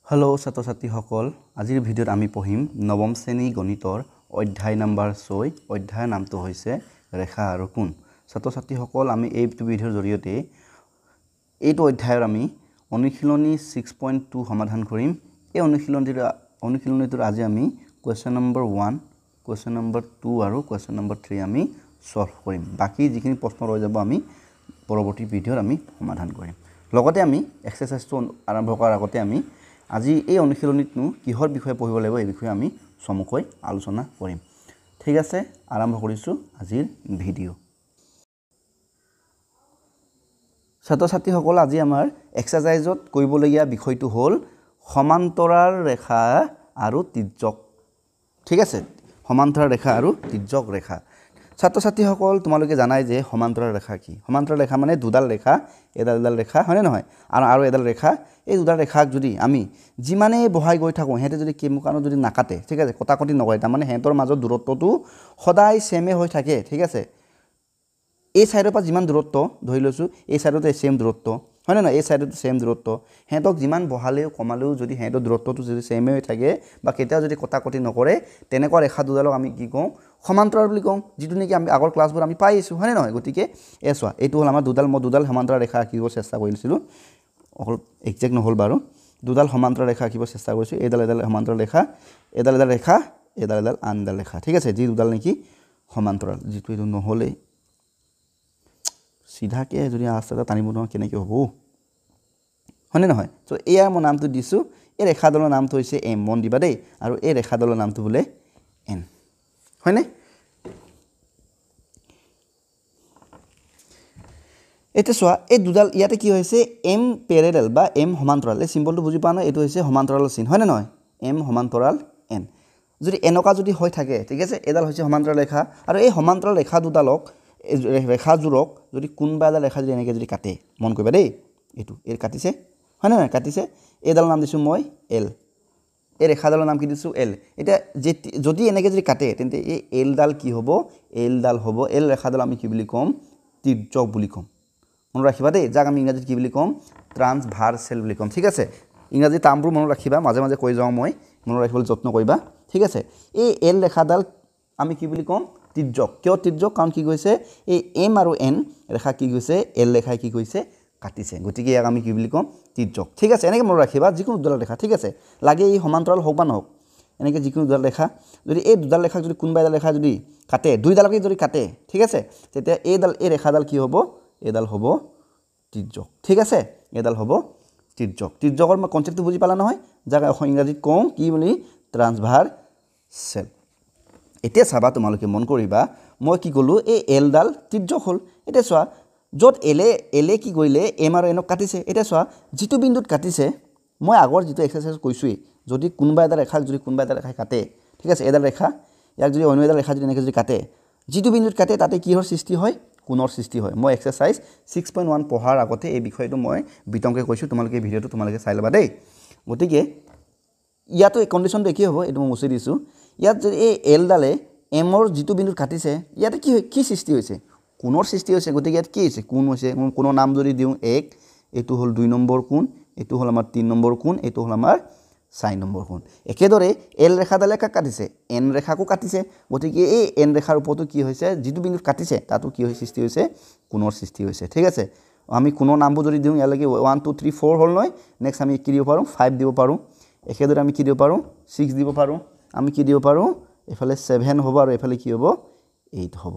hello ছাত্ৰ ছাত্ৰীসকল আজিৰ ভিডিঅ'ত আমি পঢ়িম নৱম শ্ৰেণী গণিতৰ অধ্যায় নম্বৰ 6 অধ্যায়ৰ নামটো হৈছে ৰেখা আৰু কোণ ছাত্ৰ ছাত্ৰীসকল আমি এই ভিডিঅ'ৰ জৰিয়তে এইটো অধ্যায়ৰ আমি অনুশীলনী 6.2 সমাধান কৰিম এই অনুশীলনীটোৰ আজি আমি কোৱেশ্চন নম্বৰ 1 কোৱেশ্চন নম্বৰ 2 আৰু কোৱেশ্চন নম্বৰ 3 আমি সলভ কৰিম বাকি যিখিনি প্ৰশ্ন ৰৈ যাব আমি পৰৱৰ্তী ভিডিঅ'ত আমি সমাধান কৰিম লগতে আমি এক্সাৰসাইজটো আৰম্ভ কৰাৰ আগতে আমি আজি এই অনুশীলনীতনো কিহৰ বিষয়ে পঢ়িব লাগিব এই বিষয়ে আমি সমকৈ আলোচনা কৰিম ঠিক আছে আৰম্ভ কৰিছো আজিৰ ভিডিঅ' ছাত্ৰ ছাত্ৰীসকল আজি আমাৰ এক্সাৰসাইজত কৰিবলগীয়া বিষয়টো হ'ল সমান্তৰাল ৰেখা আৰু তিৰ্যক ঠিক আছে সমান্তৰাল ৰেখা আৰু তিৰ্যক ৰেখা ছাত্ৰ ছাত্ৰীসকল তোমালোকে জানাই যে সমান্তৰাল ৰেখা কি সমান্তৰাল ৰেখা মানে দুডাল ৰেখা এডাল ৰেখা হয়নে নহয় আৰু এডাল ৰেখা এই দুডাল ৰেখাক যদি আমি যিমানে বহাই গৈ থাকো হেতে যদি কেমুকানো যদি নাকাটে ঠিক আছে কটাকটি নকৰে তাৰ মানে হেতৰ মাজৰ দূৰত্বটো সদায় সেমে হৈ থাকে ঠিক আছে এই সাইডৰ পৰা যিমান দূৰত্ব ধৰি লৈছো এই সাইডতে সেম দূৰত্ব হয় না এই সাইডতে সেম দূৰত্ব হেতক যিমান বহালেও কমালেও যদি হেতৰ দূৰত্বটো যদি সেমে হৈ থাকে বা কেতিয়াও যদি কটাকটি নকৰে তেনেকুৱা ৰেখা দুডালক আমি কি কওঁ সমান্তৰাল বুলি কওঁ যেটো নেকি আমি আগৰ ক্লাছবোৰ আমি পাইছো হয় নহয় গতিকে এছোৱা এইটো হল আমাৰ দুডাল সমান্তৰাল ৰেখা আঁকিব চেষ্টা কৰিছিলো অকল একজেক্ট নহল বাৰু দুডাল সমান্তৰাল ৰেখা আঁকিব চেষ্টা কৰিছো এডাল সমান্তৰাল ৰেখা এডাল ৰেখা এডাল আনডাল ৰেখা ঠিক আছে যি দুডাল নেকি সমান্তৰাল যেটো এটো নহলে সিধাকে যদি আস্তে টানিব ন কেনেকৈ হ'ব হয়নে নহয় সো এয়াৰ মই নামটো দিছো এই ৰেখাডালৰ নামটো হৈছে এম মন দিবা দেই আৰু এই ৰেখাডালৰ নামটো বোলে এন হয়নে এটা সোয়া এই দুডাল ইয়াতে কি হৈছে এম প্যারালাল বা এম সমান্তৰাল এই সিম্বলটো বুজি পা না এটো হৈছে সমান্তৰালৰ চিন হয়নে নহয় এম সমান্তৰাল এন যদি এনেকা যদি হৈ থাকে ঠিক আছে এডাল হৈছে সমান্তৰাল ৰেখা আৰু এই সমান্তৰাল ৰেখা দুডালক ৰেখাজোৰক যদি কোনবা এডাল ৰেখা যদি এনেকে যদি কাটে মন কৰিবা দেই এটো এর কাটিছে হয়নে নহয় কাটিছে এডাল নাম দিছো মই এল এই ৰেখাডালৰ নাম কি দিছো এল এটা যদি এনেকে যদি কাটে তেন্তে এই এল ডাল কি হ'ব এল ডাল হ'ব এল ৰেখাডাল আমি কি বুলি কম তিৰ্যক বুলি কম মন ৰাখিবা দেই যাক আমি ইংৰাজীত কি বুলি কম ট্ৰান্সভাৰ্সেল বুলি কম ঠিক আছে ইংৰাজী টাৰ্মবোৰ মন ৰাখিবা মাজে মাজে কৈ যাও মই মন ৰাখিবলৈ যত্ন কৰিবা ঠিক আছে এই এল ৰেখাডাল আমি কি বুলি কম তিৰ্যক কিয় তিৰ্যক কাৰণ কি কৈছে এই এম আৰু এন ৰেখা কি কৈছে এল ৰেখাই কি কৈছে কাটিছে গতিকে ইয়াক আমি কি বুলি কম তিৰ্যক ঠিক আছে এনেকে মন ৰাখিবা যিকোনো দুডাল ৰেখা ঠিক আছে লাগে এই সমান্তৰাল হোক বা নহওক এনেকে যিকোনো দুডাল ৰেখা যদি এই দুডাল ৰেখা যদি কোনবা এডাল ৰেখা যদি কাটে দুইডালকে যদি কাটে ঠিক আছে তেতিয়া এই ৰেখাডাল কি হ'ব এডাল হ'ব তিৰ্যক ঠিক আছে এডাল হ'ব তিৰ্যক তিৰ্যকৰ কনসেপ্টটো বুজি পালা নহয় যাক ইংৰাজীত কওঁ কি বুলি ট্ৰান্সভাৰ্সেল এতিয়া চাবা তোমালোকে মন কৰিবা মই কি কলো এই এল ডাল তিৰ্যক হল এতিয়া চোৱা যত এলে কি কৰিলে এম আৰু এনক কাটিছে এতিয়া চোৱা যেটো বিন্দুত কাটিছে মই আগৰ যেটো এক্সাৰসাইজ কৈছোই যদি কোনবা এডাল ৰেখা যদি কোনবা এডাল ৰেখা কাটে ঠিক আছে এডাল ৰেখা ইয়াক যদি অন্য এডাল ৰেখা যদি এনেকে যদি কাটে যেটো বিন্দুত কাটে তাতে কিহৰ সৃষ্টি হয় কোণৰ সৃষ্টি হয় মই এক্সাৰসাইজ 6.1 পঢ়াৰ আগতে এই বিষয়টো মই বিতংকে কৈছো তোমালোকে ভিডিওটো তোমালোকে চাই লবা দেই গতিকে ইয়াতো কন্ডিশনটো কি হ'ব এটো মই মুছি দিছো ইয়াত যদি এই এল ডালে এমৰ যেটো বিন্দুত কাটিছে ইয়াতে কি সৃষ্টি হৈছে কোণৰ সৃষ্টি হৈছে গতিকে ইয়াত কি হৈছে কোণ হৈছে কোণৰ নাম যদি দিও 1 এটো হল 2 নম্বৰ কোণ এটো হল আমাৰ 3 নম্বৰ কোণ এটো হল আমাৰ 4 নম্বৰ কোণ একেদৰে এল ৰেখাডালে কাটিছে এন ৰেখাকো কাটিছে গতিকে এই এন ৰেখাৰ ওপৰতো কি হৈছে যেটো বিন্দুত কাটিছে তাতো কি হৈ সৃষ্টি হৈছে কোণৰ সৃষ্টি হৈছে ঠিক আছে আমি কোণৰ নামবোৰ যদি দিও ইয়ালৈকে 1 2 3 4 হল নহয় নেক্সট আমি কি দিব পাৰো 5 দিব পাৰো একেদৰে আমি কি দিব পাৰো 6 দিব পাৰো আমি কি দিব পাৰো এফালে 7 হ'ব আৰু এফালে কি হ'ব 8 হ'ব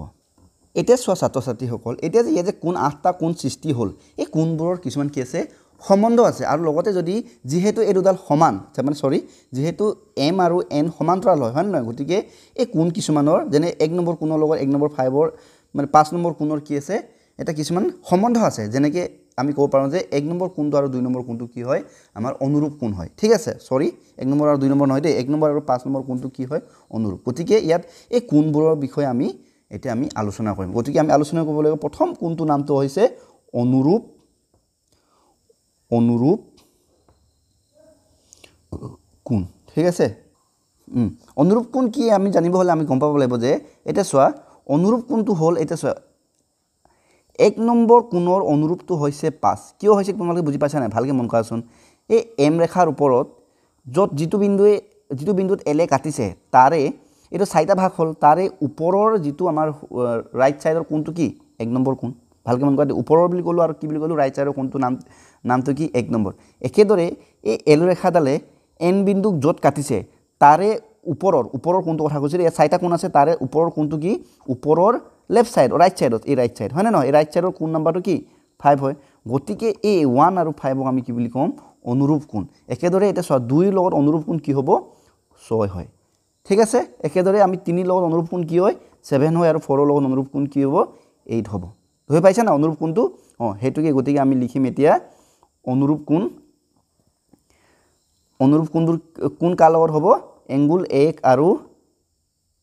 এতিয়া চোৱা ছাত্ৰ ছাত্ৰীসকল এতিয়া যে ইয়াতে কোন 8টা কোন সৃষ্টি হল এই কোনবোৰৰ কিছুমান কি আছে সম্বন্ধ আছে আৰু লগতে যদি যেহেতু এই দুডাল সমান মানে সৰি যেহেতু এম আৰু এন সমান্তৰাল হয় নহয় গতিকে এই কোন কিছুমানৰ যেনে 1 নম্বৰ কোণৰ লগত 1 নম্বৰ 5ৰ মানে 5 নম্বৰ কোণৰ কি আছে এটা কিছুমান সম্বন্ধ আছে যেনেকৈ আমি ক'ব পাৰো যে 1 নম্বৰ কোণটো আৰু 2 নম্বৰ কোণটো কি হয় আমাৰ অনুৰূপ কোণ হয় ঠিক আছে সৰি 1 নম্বৰ আৰু 2 নম্বৰ নহয় দেই 1 নম্বৰ আৰু 5 নম্বৰ কোণটো কি হয় অনুৰূপ গতিকে ইয়াত এই কোণবোৰৰ বিষয়ে আমি এতিয়া আমি আলোচনা কৰিম গতিকে আমি আলোচনা কৰিব লাগিব প্ৰথম কোণটো নামটো হৈছে অনুৰূপ কোণ ঠিক আছে অনুৰূপ কোণ কি আমি জানিব হলে আমি গম পাব লাগিব যে এটা চোৱা অনুৰূপ কোণটো হল এটা চোৱা 1 নম্বৰ কোণৰ অনুৰূপটো হৈছে 5 কিয় হৈছে তোমালোকে বুজি পাইছা না ভালকে মন কৰাচোন এই এম ৰেখাৰ ওপৰত য'ত যিটো বিন্দুত এলে কাটিছে তাৰে এইটো চাৰিটা ভাগ হ'ল তাৰে ওপৰৰ যিটো আমাৰ ৰাইট ছাইডৰ কোণটো কি 1 নম্বৰ কোণ ভালকৈ মন কৰা ওপৰৰ বুলি ক'লোঁ আৰু কি বুলি ক'লোঁ ৰাইট ছাইডৰ কোণটো নামটো কি 1 নম্বৰ একেদৰে এই এল ৰেখাডালে এন বিন্দুক য'ত কাটিছে তাৰে ওপৰৰ কোণটো কথা কৈছোঁ এই চাৰিটা কোণ আছে তাৰে ওপৰৰ কোণটো কি ওপৰৰ লেফ্ট ছাইড ৰাইট ছাইডত এই ৰাইট ছাইড হয়নে নহয় এই ৰাইট ছাইডৰ কোণ নাম্বাৰটো কি 5 হয় গতিকে এই 1 আৰু 5ক আমি কি বুলি ক'ম অনুৰূপ কোণ একেদৰে এটা চোৱা 2ৰ লগত অনুৰূপ কোণ কি হ'ব 6 হয় ঠিক আছে একেদৰে আমি 3ৰ লগত অনুৰূপ কোণ কি হয় 7 হয় আৰু 4ৰ লগত অনুৰূপ কোণ কি হ'ব 8 হ'ব ধৰি পাইছা না অনুৰূপ কোণটো হেতুকে গতিকে আমি লিখিম এতিয়া অনুৰূপ কোণবোৰ কোন কাৰ লগত হ'ব এংগুল 1 আৰু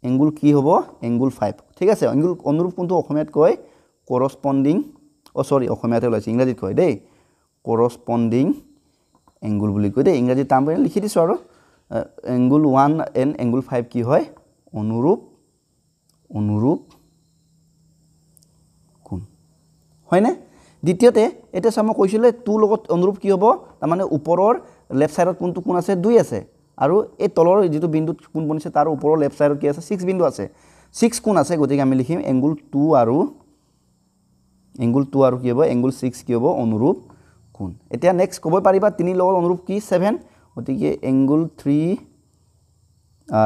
এংগুল কি হ'ব এংগুল 5 ঠিক আছে অনুৰূপ কোণটো অসমীয়াত কয় কৰস্পন্ডিং অসমীয়াতে ওলাইছে ইংৰাজীত কয় দেই কৰস্পন্ডিং এংগুল বুলি কয় দেই ইংৰাজী টাৰ্ম লিখি দিছোঁ আৰু এংগুল 1 এণ্ড এংগুল 5 কি হয় অনুৰূপ কোণ হয়নে দ্বিতীয়তে এতিয়া চাম মই কৈছিলোঁ 2 লগত অনুৰূপ কি হ'ব তাৰমানে ওপৰৰ লেফ্ট ছাইডত কোনটো কোণ আছে 2 আছে আৰু এই তলৰ যিটো বিন্দুত কোণ বনিছে তাৰ ওপৰৰ লেফ্ট ছাইডত কি আছে 6 বিন্দু আছে 6 কোণ আছে গতিকে আমি লিখিম এংগুল 2 আৰু কি হ'ব এংগুল 6 কি হ'ব অনুৰূপ কোণ এতিয়া নেক্সট ক'ব পাৰিবা 3 লগত অনুৰূপ কি 7 গতিকে এংগুল 3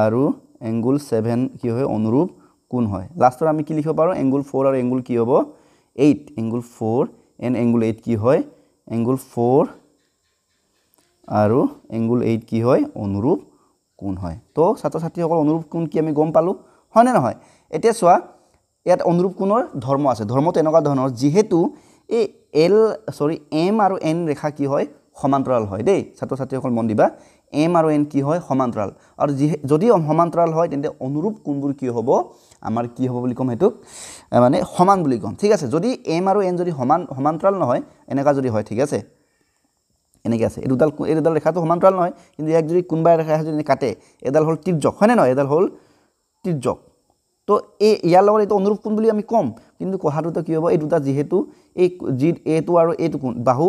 আৰু এংগুল 7 কি হয় অনুৰূপ কোণ হয় লাষ্টত আমি কি লিখিব পাৰোঁ এংগুল 4 আৰু এংগুল কি হ'ব 8 এংগুল 4 এণ্ড এংগুল 8 কি হয় এংগুল 4 আৰু এংগুল 8 কি হয় অনুৰূপ কোণ হয় তো ছাত্ৰ ছাত্ৰীসকল অনুৰূপ কোণ কি আমি গম পালোঁ হয়নে নহয় এতিয়া চোৱা ইয়াত অনুৰূপ কোণৰ ধৰ্ম আছে ধৰ্মটো এনেকুৱা ধৰণৰ যিহেতু এই এম আৰু এন ৰেখা কি হয় সমান্তৰাল হয় দেই ছাত্ৰ ছাত্ৰীসকল মন দিবা এম আৰু এন কি হয় সমান্তৰাল আৰু যদি সমান্তৰাল হয় তেন্তে অনুৰূপ কোণবোৰ কি হ'ব আমাৰ কি হ'ব বুলি ক'ম হেতুক মানে সমান বুলি ক'ম ঠিক আছে যদি এম আৰু এন যদি সমান্তৰাল নহয় এনেকা যদি হয় ঠিক আছে এনেকৈ আছে এই দুডাল ৰেখাটো সমান্তৰাল নহয় কিন্তু ইয়াক যদি কোনোবা ৰেখা যদি কাটে এডাল হ'ল তিৰ্যক হয়নে নহয় এডাল হ'ল তিৰ্যক তো ইয়াৰ লগত এইটো অনুৰূপ কোণ বুলি আমি ক'ম কিন্তু কথাটোতো কি হ'ব এই দুটা যিহেতু এইটো আৰু এইটো কোণ বাহু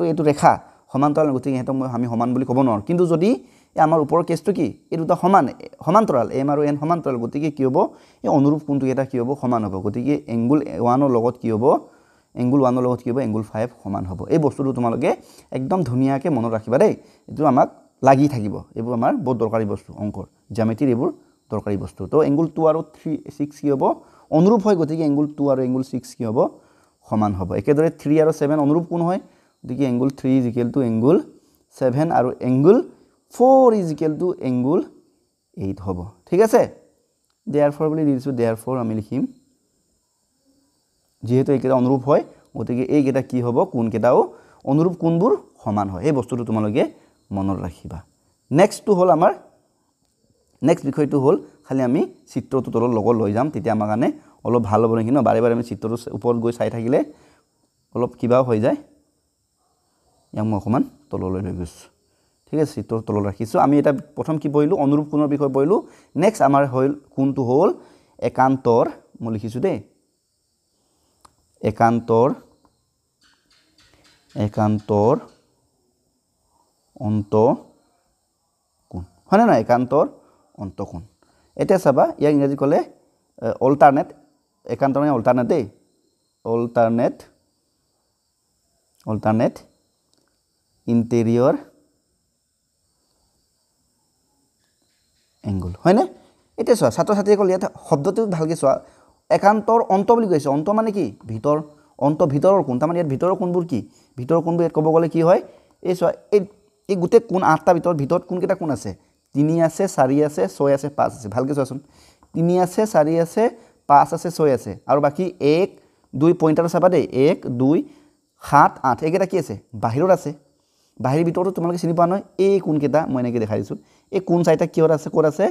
এইটো ৰেখা সমান্তৰাল গতিকে সিহঁতক আমি সমান বুলি ক'ব নোৱাৰোঁ কিন্তু যদি আমাৰ ওপৰৰ কেছটো কি এই দুটা সমান্তৰাল এম আৰু এন সমান্তৰাল গতিকে কি হ'ব এই অনুৰূপ কোণটো এটা কি হ'ব সমান হ'ব গতিকে এংগুল 1ৰ লগত কি হ'ব এংগুল 5 সমান হ'ব এই বস্তুটো তোমালোকে একদম ধুনীয়াকৈ মনত ৰাখিবা দেই এইটো আমাক লাগি থাকিব এইবোৰ আমাৰ বহুত দৰকাৰী বস্তু অংকৰ জ্যামিতিৰ এইবোৰ দৰকাৰী বস্তু তো এংগুল 2 আৰু 6 কি হ'ব অনুৰূপ হয় গতিকে এংগুল 2 আৰু এংগুল 6 কি হ'ব সমান হ'ব একেদৰে 3 আৰু 7 অনুৰূপ কোণ হয় গতিকে angle 3 is equal two angle 7 আৰু angle 4 is equal two angle 8 হ'ব ঠিক আছে দেয়াৰফৰ বুলি দি দিছোঁ দেয়াৰফৰ আমি লিখিম যেহেতু এইকেইটা অনুৰূপ হয় গতিকে এইকেইটা কি হ'ব কোণকেইটাও অনুৰূপ কোণবোৰ সমান হয় এই বস্তুটো তোমালোকে মনত ৰাখিবা নেক্সটটো হ'ল আমাৰ নেক্সট বিষয়টো হ'ল খালি আমি চিত্ৰটো তলত লগত লৈ যাম তেতিয়া আমাৰ কাৰণে অলপ ভাল হ'ব নেকি ন বাৰে বাৰে আমি চিত্ৰটো ওপৰত গৈ চাই থাকিলে অলপ কিবাও হৈ যায় ইয়াক মই অকণমান তললৈ লৈ গৈছোঁ ঠিক আছে চিত্ৰৰ তলত ৰাখিছোঁ আমি এটা প্ৰথম কি পঢ়িলোঁ অনুৰূপ কোণৰ বিষয়ে পঢ়িলোঁ নেক্সট আমাৰ হ'ল কোণটো হ'ল একান্তৰ মই লিখিছোঁ দেই একান্তৰ অন্তঃকোণ হয়নে নহয় একান্তৰ অন্তঃকোণ এতিয়া চাবা ইয়াক ইংৰাজী ক'লে অল্টাৰনেট একান্ত মানে অল্টাৰনেট দেই অল্টাৰনেট ইণ্টেৰিয়ৰ এংগুল হয়নে এতিয়া চোৱা ছাত্ৰ ছাত্ৰীসকল ইয়াত শব্দটো ভালকৈ চোৱা একান্তৰ অন্ত বুলি কৈছে অন্ত মানে কি ভিতৰৰ কোণ তাৰমানে ইয়াত ভিতৰৰ কোণবোৰ কি ভিতৰৰ কোণবোৰ ইয়াত ক'ব গ'লে কি হয় এই চোৱা এই গোটেই কোণ 8টা ভিতৰত কোনকেইটা কোণ আছে 3 আছে 4 আছে 6 আছে 5 আছে ভালকৈ চোৱাচোন 3 আছে 4 আছে 5 আছে 6 আছে আৰু বাকী 1 2 পইণ্টাৰ চাবা দেই 1 2 7 8 এইকেইটা কি আছে বাহিৰত আছে বাহিৰ ভিতৰতো তোমালোকে চিনি পোৱা নহয় এই কোণকেইটা মই এনেকৈ দেখাই দিছোঁ এই কোণ চাৰিটা কিহত আছে ক'ত আছে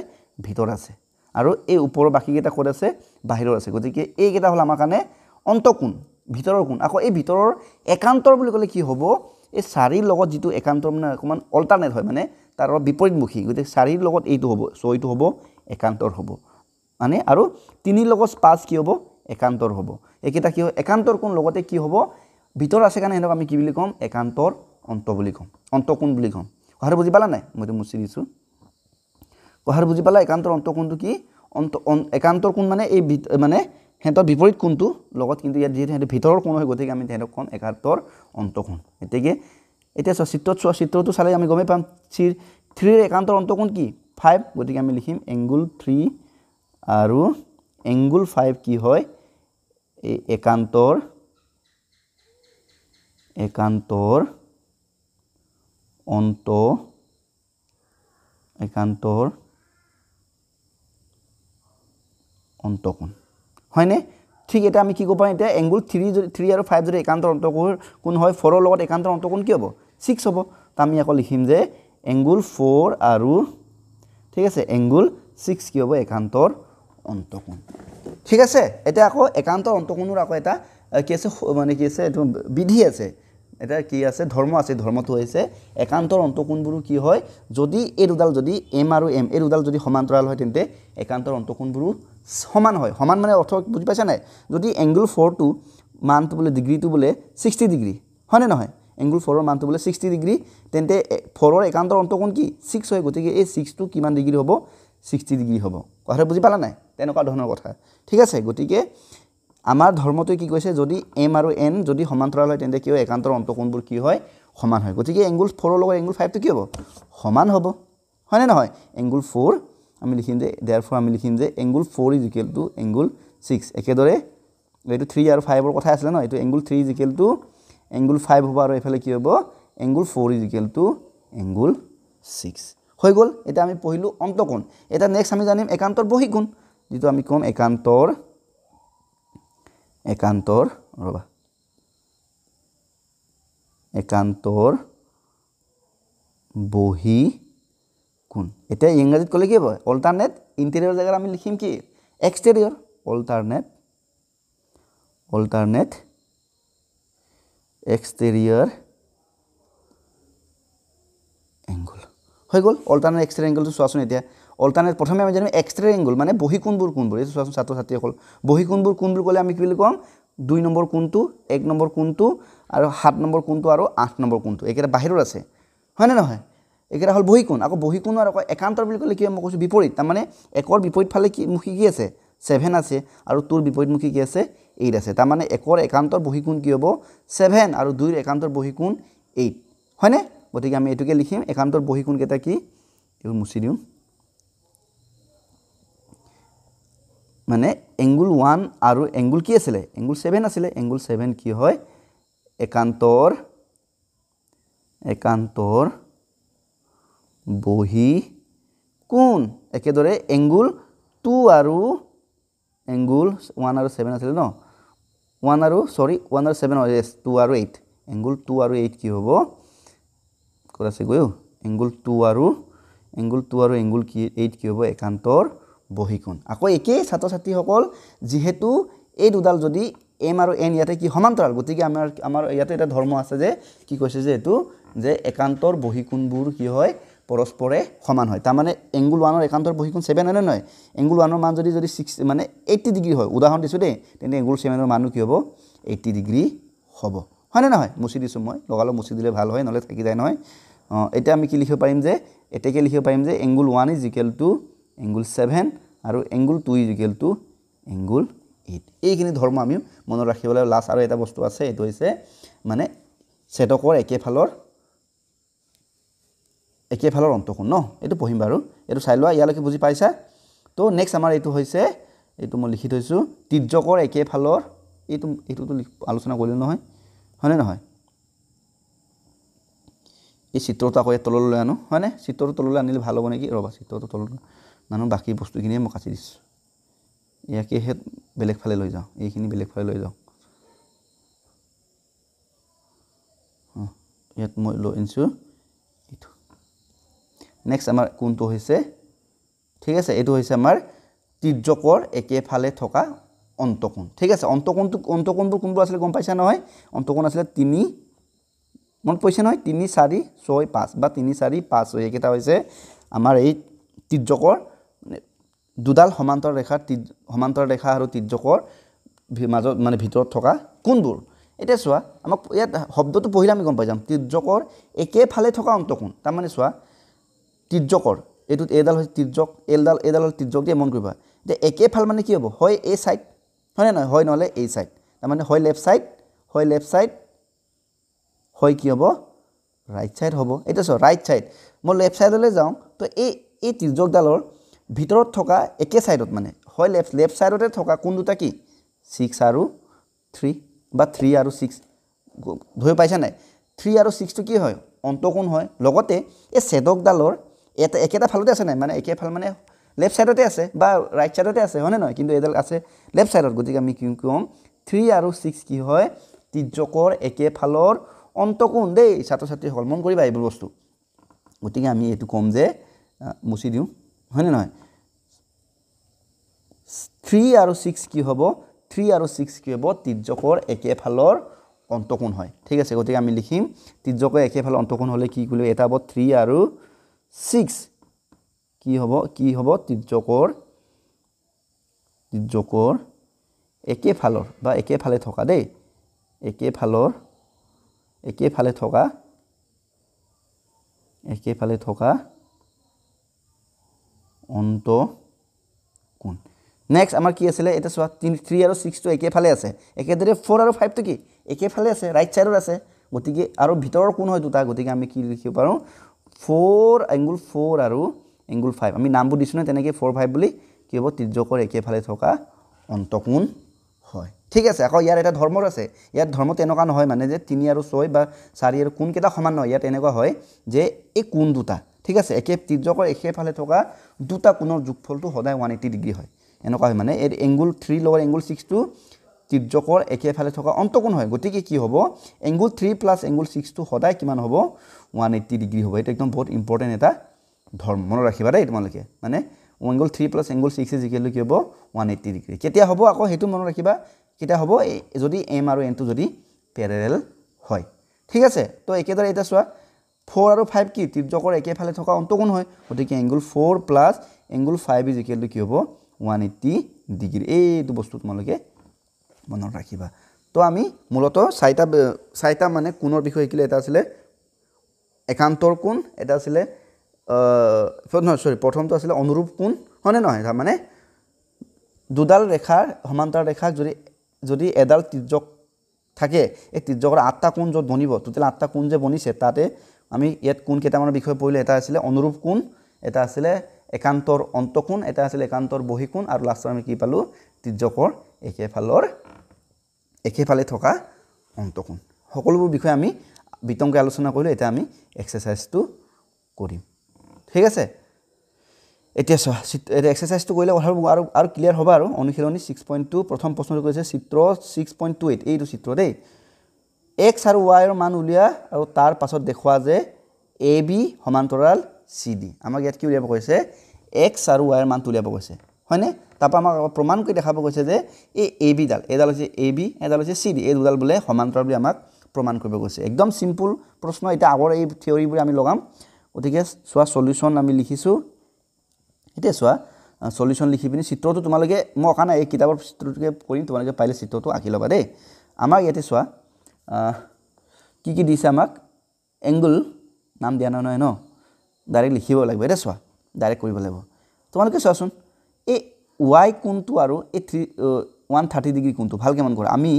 ভিতৰত আছে আৰু এই ওপৰৰ বাকীকেইটা ক'ত আছে বাহিৰত আছে গতিকে এইকেইটা হ'ল আমাৰ কাৰণে অন্তঃকোণ ভিতৰৰ কোণ আকৌ এই ভিতৰৰ একান্তৰ বুলি ক'লে কি হ'ব এই 4ৰ লগত যিটো একান্তৰ মানে অকণমান অল্টাৰনেট হয় মানে তাৰ অলপ বিপৰীতমুখী গতিকে 4ৰ লগত এইটো হ'ব এইটো হ'ব একান্তৰ হ'ব মানে আৰু 3ৰ লগত 5 কি হ'ব একান্তৰ হ'ব এইকেইটা কি হয় একান্তৰ কোণ লগতে কি হ'ব ভিতৰ আছে কাৰণে সিহঁতক আমি কি বুলি ক'ম একান্তৰ অন্ত বুলি ক'ম অন্তঃকোণ বুলি ক'ম কথাটো বুজি পালা নাই মইতো মুছি দিছোঁ কথাটো বুজি পালা একান্তৰ অন্তকোণটো কি একান্তৰ কোণ মানে এই মানে হেঁতৰ বিপৰীত কোণটো লগত কিন্তু ইয়াত যিহেতু সিহঁতে ভিতৰৰ কোণ হয় গতিকে আমি তেহেঁতক ক'ম একান্তৰ অন্তকোণ এতিয়া চোৱা চিত্ৰটো চালে আমি গমেই পাম 3ৰ একান্তৰ অন্তকোণ কি 5 গতিকে আমি লিখিম এংগুল 3 আৰু এংগুল 5 কি হয় এই একান্তৰ অন্তকোণ হয়নে ঠিক এটা আমি কি ক'ব পাৰিম এতিয়া এংগুল 3 আৰু 5 যদি একান্তৰ অন্তকোণ হয় 4ৰ লগত একান্তৰ অন্তকোণ কি হ'ব 6 হ'ব তা আমি আকৌ লিখিম যে এংগুল 4 আৰু ঠিক আছে এংগুল 6 কি হ'ব একান্তৰ অন্তকোণ ঠিক আছে এটা আকৌ একান্তৰ অন্তকোণৰ আকৌ এটা কি আছে মানে কি আছে এটো বিধি আছে এটা কি আছে ধৰ্ম আছে ধৰ্মটো হৈছে একান্তৰ অন্তকোণবোৰ কি হয় যদি এই দুডাল যদি এম আৰু এম এই দুডাল যদি সমান্তৰাল হয় তেন্তে একান্তৰ অন্তকোণবোৰ সমান হয় সমান মানে অৰ্থ বুজি পাইছা নাই যদি এংগুল 4 টো মানটো বোলে ডিগ্ৰীটো বোলে 60 ডিগ্ৰী হয়নে নহয় এংগুল 4ৰ মানটো বোলে 60 ডিগ্ৰী তেন্তে 4ৰ একান্তৰ অন্তকোণ কি 6 হয় গতিকে এই 6 টো কিমান ডিগ্ৰী হ'ব 60 ডিগ্ৰী হ'ব কথাটো বুজি পালা নাই তেনেকুৱা ধৰণৰ কথা ঠিক আছে গতিকে আমাৰ ধৰ্মটোৱে কি কৈছে যদি এম আৰু এন যদি সমান্তৰাল হয় তেন্তে কি হয় একান্তৰ অন্তকোণবোৰ কি হয় সমান হয় গতিকে এংগুল 4ৰ লগত এংগুল 5 টো কি হ'ব সমান হ'ব হয়নে নহয় এংগুল 4 আমি লিখিম যে therefore আমি লিখিম যে angle 4 is equal to angle 6 একেদৰে এইটো 3 আৰু 5 ৰ কথা আছিল ন এইটো angle 3 is equal to angle 5 হ'ব আৰু এফালে কি হ'ব angle 4 is equal to angle 6 হৈ গ'ল এটা আমি পঢ়িলো অন্তকোণ এটা নেক্সট আমি জানিম একান্তৰ বহিকোণ যেটো আমি কম একান্তৰ বহিকোণ এটা ইংৰাজীত ক'লে কি হ'ব অল্টাৰনেট ইন্টেৰিয়ৰ জায়গাত আমি লিখিম কি এক্সটেৰিয়ৰ অল্টাৰনেট এক্সটেৰিয়ৰ এংগল হৈ গ'ল অল্টাৰনেট এক্সটেৰিয়ৰ এংগলটো চোৱাচোন এতিয়া অল্টাৰনেট প্ৰথমে আমি জানিম এক্সটেৰিয়ৰ এংগল মানে বহিকোণবোৰ কোনবোৰ এই চোৱাচোন ছাত্ৰ ছাত্ৰীসকল বহিকোণবোৰ কোনবোৰ ক'লে আমি কি বুলি ক'ম 2 নম্বৰ কোণটো 1 নম্বৰ কোণটো আৰু 7 নম্বৰ কোণটো আৰু 8 নম্বৰ কোণটো একেটা বাহিৰৰ আছে হয়নে নহয় একেটা হল বহিকোণ আকৌ বহিকোণ আৰু একান্তৰ বুলি ক'লে কি মই কৈছো বিপৰীত তাৰ মানে একৰ বিপৰীত ফালে কি মুখী কি আছে 7 আছে আৰু তোৰ বিপৰীতমুখী কি আছে 8 আছে তাৰ মানে একৰ একান্তৰ বহিকোণ কি হ'ব 7 আৰু 2ৰ একান্তৰ বহিকোণ 8 হয়নে গতিকে আমি এটুকে লিখিম একান্তৰ বহিকোণ কেটা কি এও মুছি দিও মানে এংগুল 1 আৰু এংগুল কি আছিল এংগুল 7 আছিল এংগুল 7 কি হয় একান্তৰ বহিকোণ একেদৰে এংগুল 2 আৰু এংগুল 1 আৰু 7 আছিল ন 1 আৰু 7 yes 2 আৰু 8 এংগুল 2 আৰু 8 কি হ'ব কৰাছে গয়ো এংগুল 2 আৰু এংগুল কি 8 কি হ'ব একান্তৰ বহিকোণ আকৌ একে ছাত্ৰ ছাত্ৰী সকল যেহেতু এই দুডাল যদি এম আৰু এন ইয়াতে কি সমান্তৰাল গতিকে আমাৰ ইয়াতে এটা ধৰ্ম আছে যে কি কৈছে যে এটো যে একান্তৰ বহিকোণবোৰ কি হয় পৰস্পৰে সমান হয় তাৰ মানে এংগুল 1 ৰ একান্তৰ বহিকোণ 7 হয় নহয় এংগুল 1 ৰ মান যদি 6 মানে 80 ডিগ্ৰী হয় উদাহৰণ দিছো দেই তেনে এংগুল 7 ৰ মানও কি হ'ব 80 ডিগ্ৰী হ'ব হয় না নহয় মুছি দিছো মই লগালো মুছি দিলে ভাল হয় নহলে থাকি যায় নহয় এটা আমি কি লিখিব পাৰিম যে এটাকে লিখিব পাৰিম যে angle 1 is equal to angle 7 আৰু angle 2 is equal to angle 8 এইখিনি ধৰ্ম আমি মনত ৰাখিবলৈ লাষ্ট আৰু এটা বস্তু আছে এটো হৈছে মানে সেটকৰ একেফালৰ অন্তকোণ ন এটো পঢ়িম বাৰু এটো চাই লোৱা ইয়ালৈকে বুজি পাইছা তো নেক্সট আমাৰ এটো হৈছে এটো মই লিখি থৈছো তিৰ্যকৰ একেফালৰ এটো আলোচনা কৰিলো নহয় হয়নে নহয় এই চিত্ৰটো আকৌ তললৈ লৈ আনো হয়নে চিত্ৰটো তললৈ আনিলে ভাল হ'ব নেকি ৰবা চিত্ৰটো তললৈ নানো বাকি বস্তুখিনি মই কাটি দিছো ইয়াকে হেত বেলেগ ফালে লৈ যাও এইখিনি বেলেগ ফালে লৈ যাও ইয়াত মই লৈ আনছো এটো নেক্সট আমাৰ কোনটো হৈছে ঠিক আছে এটো হৈছে আমাৰ তিৰ্যকৰ একেফালে থকা অন্তকোণ ঠিক আছে অন্তকোণবোৰ কোনবোৰ আছিল গম পাইছা নহয় অন্তকোণ আছিল 3 মন পইছে নহয় 3 4 6 5 বা 3 4 5 6 একেটা হৈছে আমাৰ এই তিৰ্যকৰ দুডাল সমান্তৰ ৰেখা আৰু তিৰ্যকৰ মাজত মানে ভিতৰত থকা কোনবোৰ এতিয়া চোৱা আমাক ইয়াত শব্দটো পঢ়িলে আমি গম পাই যাম তিৰ্যকৰ একেফালে থকা অন্তকোণ তাৰমানে চোৱা তিৰ্যকৰ এইটোত এডাল হৈছে তিৰ্যক এডাল হ'ল তিৰ্যক দিয়ে মন কৰিবা এতিয়া একেফাল মানে কি হ'ব হয় এই সাইড হয়নে নহয় হয় নহ'লে এই সাইড তাৰমানে হয় লেফট সাইড হয় কি হ'ব ৰাইট সাইড হ'ব এটা চোৱা ৰাইট সাইড মই লেফট সাইডলৈ যাওঁ তো এই তিৰ্যকডালৰ ভিতৰত থকা একে সাইডত মানে হয় লেফট সাইডতে থকা কোন দুটা কি 6 আৰু 3 বা 3 আৰু 6 ধৰি পাইছা নাই 3 আৰু 6 টো কি হয় অন্তকোণ হয় লগতে এই ছেদকডালৰ এটা একেটা ফালতে আছে নাই মানে একে ফাল মানে লেফট সাইডতে আছে বা ৰাইট সাইডতে আছে হয়নে নহয় কিন্তু এডাল আছে লেফট সাইডত গতিকে আমি কি কম 3 আৰু 6 কি হয় তিৰ্যকৰ একে ফালৰ অন্তকোণ দেই ছাত্ৰ ছাত্ৰীসকল মন কৰিবা এইবোৰ বস্তু গতিকে আমি এটো কম যে মুছি দিও হয়নে নহয় 3 আৰু 6 কি হ'ব 3 আৰু 6 কি হ'ব তিৰ্যকৰ একে ফালৰ অন্তকোণ হয় ঠিক আছে গতিকে আমি লিখিম তিৰ্যকৰ একে ফালৰ অন্তকোণ হলে কি কইলো এটা হ'ব 3 আৰু 6 কি হ'ব তিৰ্যকৰ একে ফালৰ বা একে ফালে থকা দেই একে ফালে থকা অন্তকোণ নেক্সট আমাৰ কি আছিল এটা চোৱা 3 আৰু 6 টো একে ফালে আছে একেদৰে 4 আৰু 5 টো কি একে ফালে আছে ৰাইট সাইডত আছে গতিকে আৰু ভিতৰৰ কোণ হয় দুটা গতিকে আমি কি লিখিব পাৰো 4 এংগল 4 আৰু এংগল 5 আমি নামবোৰ দিছো না তেনেকৈ 4 5 বুলি কি হ'ব তিৰ্যকৰ একে ফালে থকা অন্তকোণ হয় ঠিক আছে আকৌ ইয়াৰ এটা ধৰ্মৰ আছে ইয়াত ধৰ্ম তেনেকুৱা নহয় মানে যে 3 আৰু 6 বা 4 আৰু কোণ কেটা সমান নহয় ইয়াত এনেকুৱা হয় যে এই কোণ দুটা ঠিক আছে একে তিৰ্যকৰ একে ফালে থকা দুটা কোণৰ যোগফলটো সদায় 180 ডিগ্ৰী হয় এনেকুৱা হয় মানে এই এংগল 3 লগৰ এংগল 6 টো তিৰ্যকৰ একে ফালে থকা অন্তকোণ হয় গতিকে কি হ'ব এংগল 3 প্লাস এংগল 6 টো সদায় কিমান হ'ব 180 ডিগ্ৰী হ'ব এটা একদম বহুত ইম্পৰ্টেন্ট এটা ধৰ্ম মনত ৰাখিবা দেই তোমালোকে মানে angle 3 plus angle 6 is equal to কি হ'ব 180 ডিগ্ৰী কেতিয়া হ'ব আকৌ হেতু মনত ৰাখিবা কেতিয়া হ'ব যদি m আৰু n টো যদি প্যাৰেলাল হয় ঠিক আছে তো একেদৰে এটা চোৱা 4 আৰু 5 কি তিৰ্যকৰ একে ফালে থকা অন্তকোণ হয় গতিকে angle 4 plus angle 5 is equal to কি হ'ব 180 ডিগ্ৰী এইটো বস্তু তোমালোকে মনত ৰাখিবা তো আমি মূলত চাইটা মানে কোণৰ বিষয় কিলে এটা আছিল একান্তৰ কোণ এটা আছিল প্ৰথমটো আছিল অনুৰূপ কোণ হয়নে নহয় মানে দুডাল ৰেখাৰ সমান্তৰাল ৰেখাক যদি এডাল তিৰ্যক থাকে এই তিৰ্যকৰ 8টা কোণ যত বনিব টোটাল 8টা কোণ যে বনিছে তাতে আমি ইয়াত কোণ কেইটামানৰ বিষয় পঢ়িলে এটা আছিল অনুৰূপ কোণ এটা আছিল একান্তৰ অন্তকোণ এটা আছিল একান্তৰ বহিকোণ আৰু লাষ্টত আমি কি পালো তিৰ্যকৰ একে ফালে থকা অন্তকোণ সকলোবোৰ বিষয় আমি বিতংকে আলোচনা কৰিলো এটা আমি এক্সাৰসাইজটো কৰিম ঠিক আছে এতিয়া চোৱা এটা এক্সাৰসাইজটো কৰিলে কথাবোৰ আৰু ক্লিয়াৰ হ'ব আৰু অনুশীলনী 6.2 প্ৰথম প্ৰশ্নটো কৈছে চিত্ৰ 6.28 এইটো চিত্ৰ দেই x আৰু y ৰ মান উলিয়া আৰু তাৰ পাছত দেখুৱা যে ab সমান্তৰাল cd আমাক ইয়াত কি উলিয়াব কৈছে x আৰু y ৰ মান উলিয়াব কৈছে হয়নে তাপা আমাক প্ৰমাণ কৰি দেখাব কৈছে যে এই ab এডাল হৈছে ab এডাল হৈছে cd এই দুডাল বলে সমান্তৰাল বুলি আমাক প্ৰমাণ কৰিব কৈছে একদম সিম্পল প্ৰশ্ন এটা আগৰ এই থিওৰিবোৰ আমি লগাম গতিকে চোৱা সলিউশন আমি লিখিছো এতিয়া চোৱা সলিউশন লিখি পিনি চিত্ৰটো তোমালোকে মই অকা নাই এই কিতাপৰ চিত্ৰটোকে কৰিম তোমালোকে পাইলে চিত্ৰটো আঁকি ল'বা দেই আমাক ইয়াতে চোৱা কি দিছে আমাক এংগল নাম দিয়া নহয় ন ডাইৰেক্ট লিখিব লাগিব এটা চোৱা ডাইৰেক্ট কৰিব লাগিব তোমালোকে চোৱাচোন এই y কোণটো আৰু এই 130 ডিগ্ৰী কোণটো ভালকে মন কৰা আমি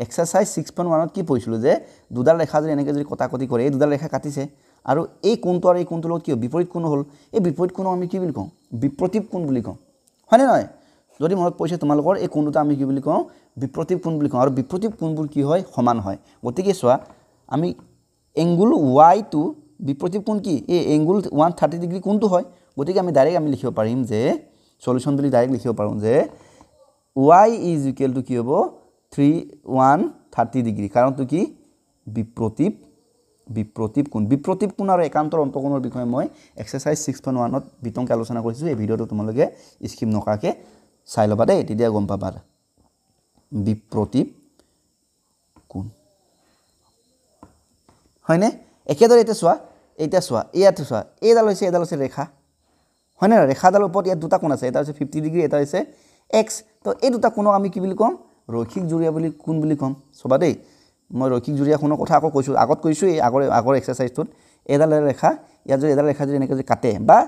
এক্সাৰসাইজ 6.1 ত কি পঢ়িছিলো যে দুডাল ৰেখা যদি এনেকৈ যদি কটাকটি কৰে এই দুডাল ৰেখা কাটিছে আৰু এই কোণটো আৰু এই কোণটোৰ লগত কি বিপৰীত কোণ হ'ল এই বিপৰীত কোণ আমি কি বুলি কওঁ বিপ্ৰতীপ কোণ বুলি কওঁ হয়নে নহয় যদি মনত পৰিছে তোমালোকৰ এই কোণটো আমি কি বুলি কওঁ বিপ্ৰতীপ কোণ বুলি কওঁ আৰু বিপ্ৰতীপ কোণবোৰ কি হয় সমান হয় গতিকে চোৱা আমি এংগল y টো বিপ্ৰতীপ কোণ কি এই এংগল 130 ডিগ্ৰী কোণটো হয় গতিকে আমি ডাইৰেক্ট আমি লিখিব পাৰিম যে সলিউশন বুলি ডাইৰেক্ট লিখিব পাৰোঁ যে y ইজ ইকুৱেল টু কি হ'ব 130 ডিগ্ৰী কাৰণটো কি বিপ্ৰতীপ কোণ আৰু একান্তৰ অন্তকোণৰ বিষয়ে মই এক্সাৰসাইজ 6.1 ত বিতংকে আলোচনা কৰিছো এই ভিডিওটো তোমালোকে স্কিপ নকাকে চাই লবা দেই তেতিয়া গম পাবা বিপ্ৰতীপ কোণ হয়নে একেদৰে এটা চোৱা ইয়াত চোৱা এডাল হৈছে ৰেখা হয়নে ৰেখাডালৰ ওপৰত ইয়াত দুটা কোণ আছে এটা হৈছে 50 ডিগ্ৰী এটা হৈছে x তো এই দুটা কোণক আমি কি বুলি কম ৰৈখিক জোৰীয়া বুলি কোণ বুলি কম সবা দেই মই ৰৈখিক জুৰীয়া কোণৰ কথা আকৌ কৈছোঁ আগত কৈছোঁ এই আগৰ এক্সাৰচাইজটোত এডাল ৰেখা ইয়াত যদি এডাল ৰেখা যদি এনেকৈ যদি কাটে বা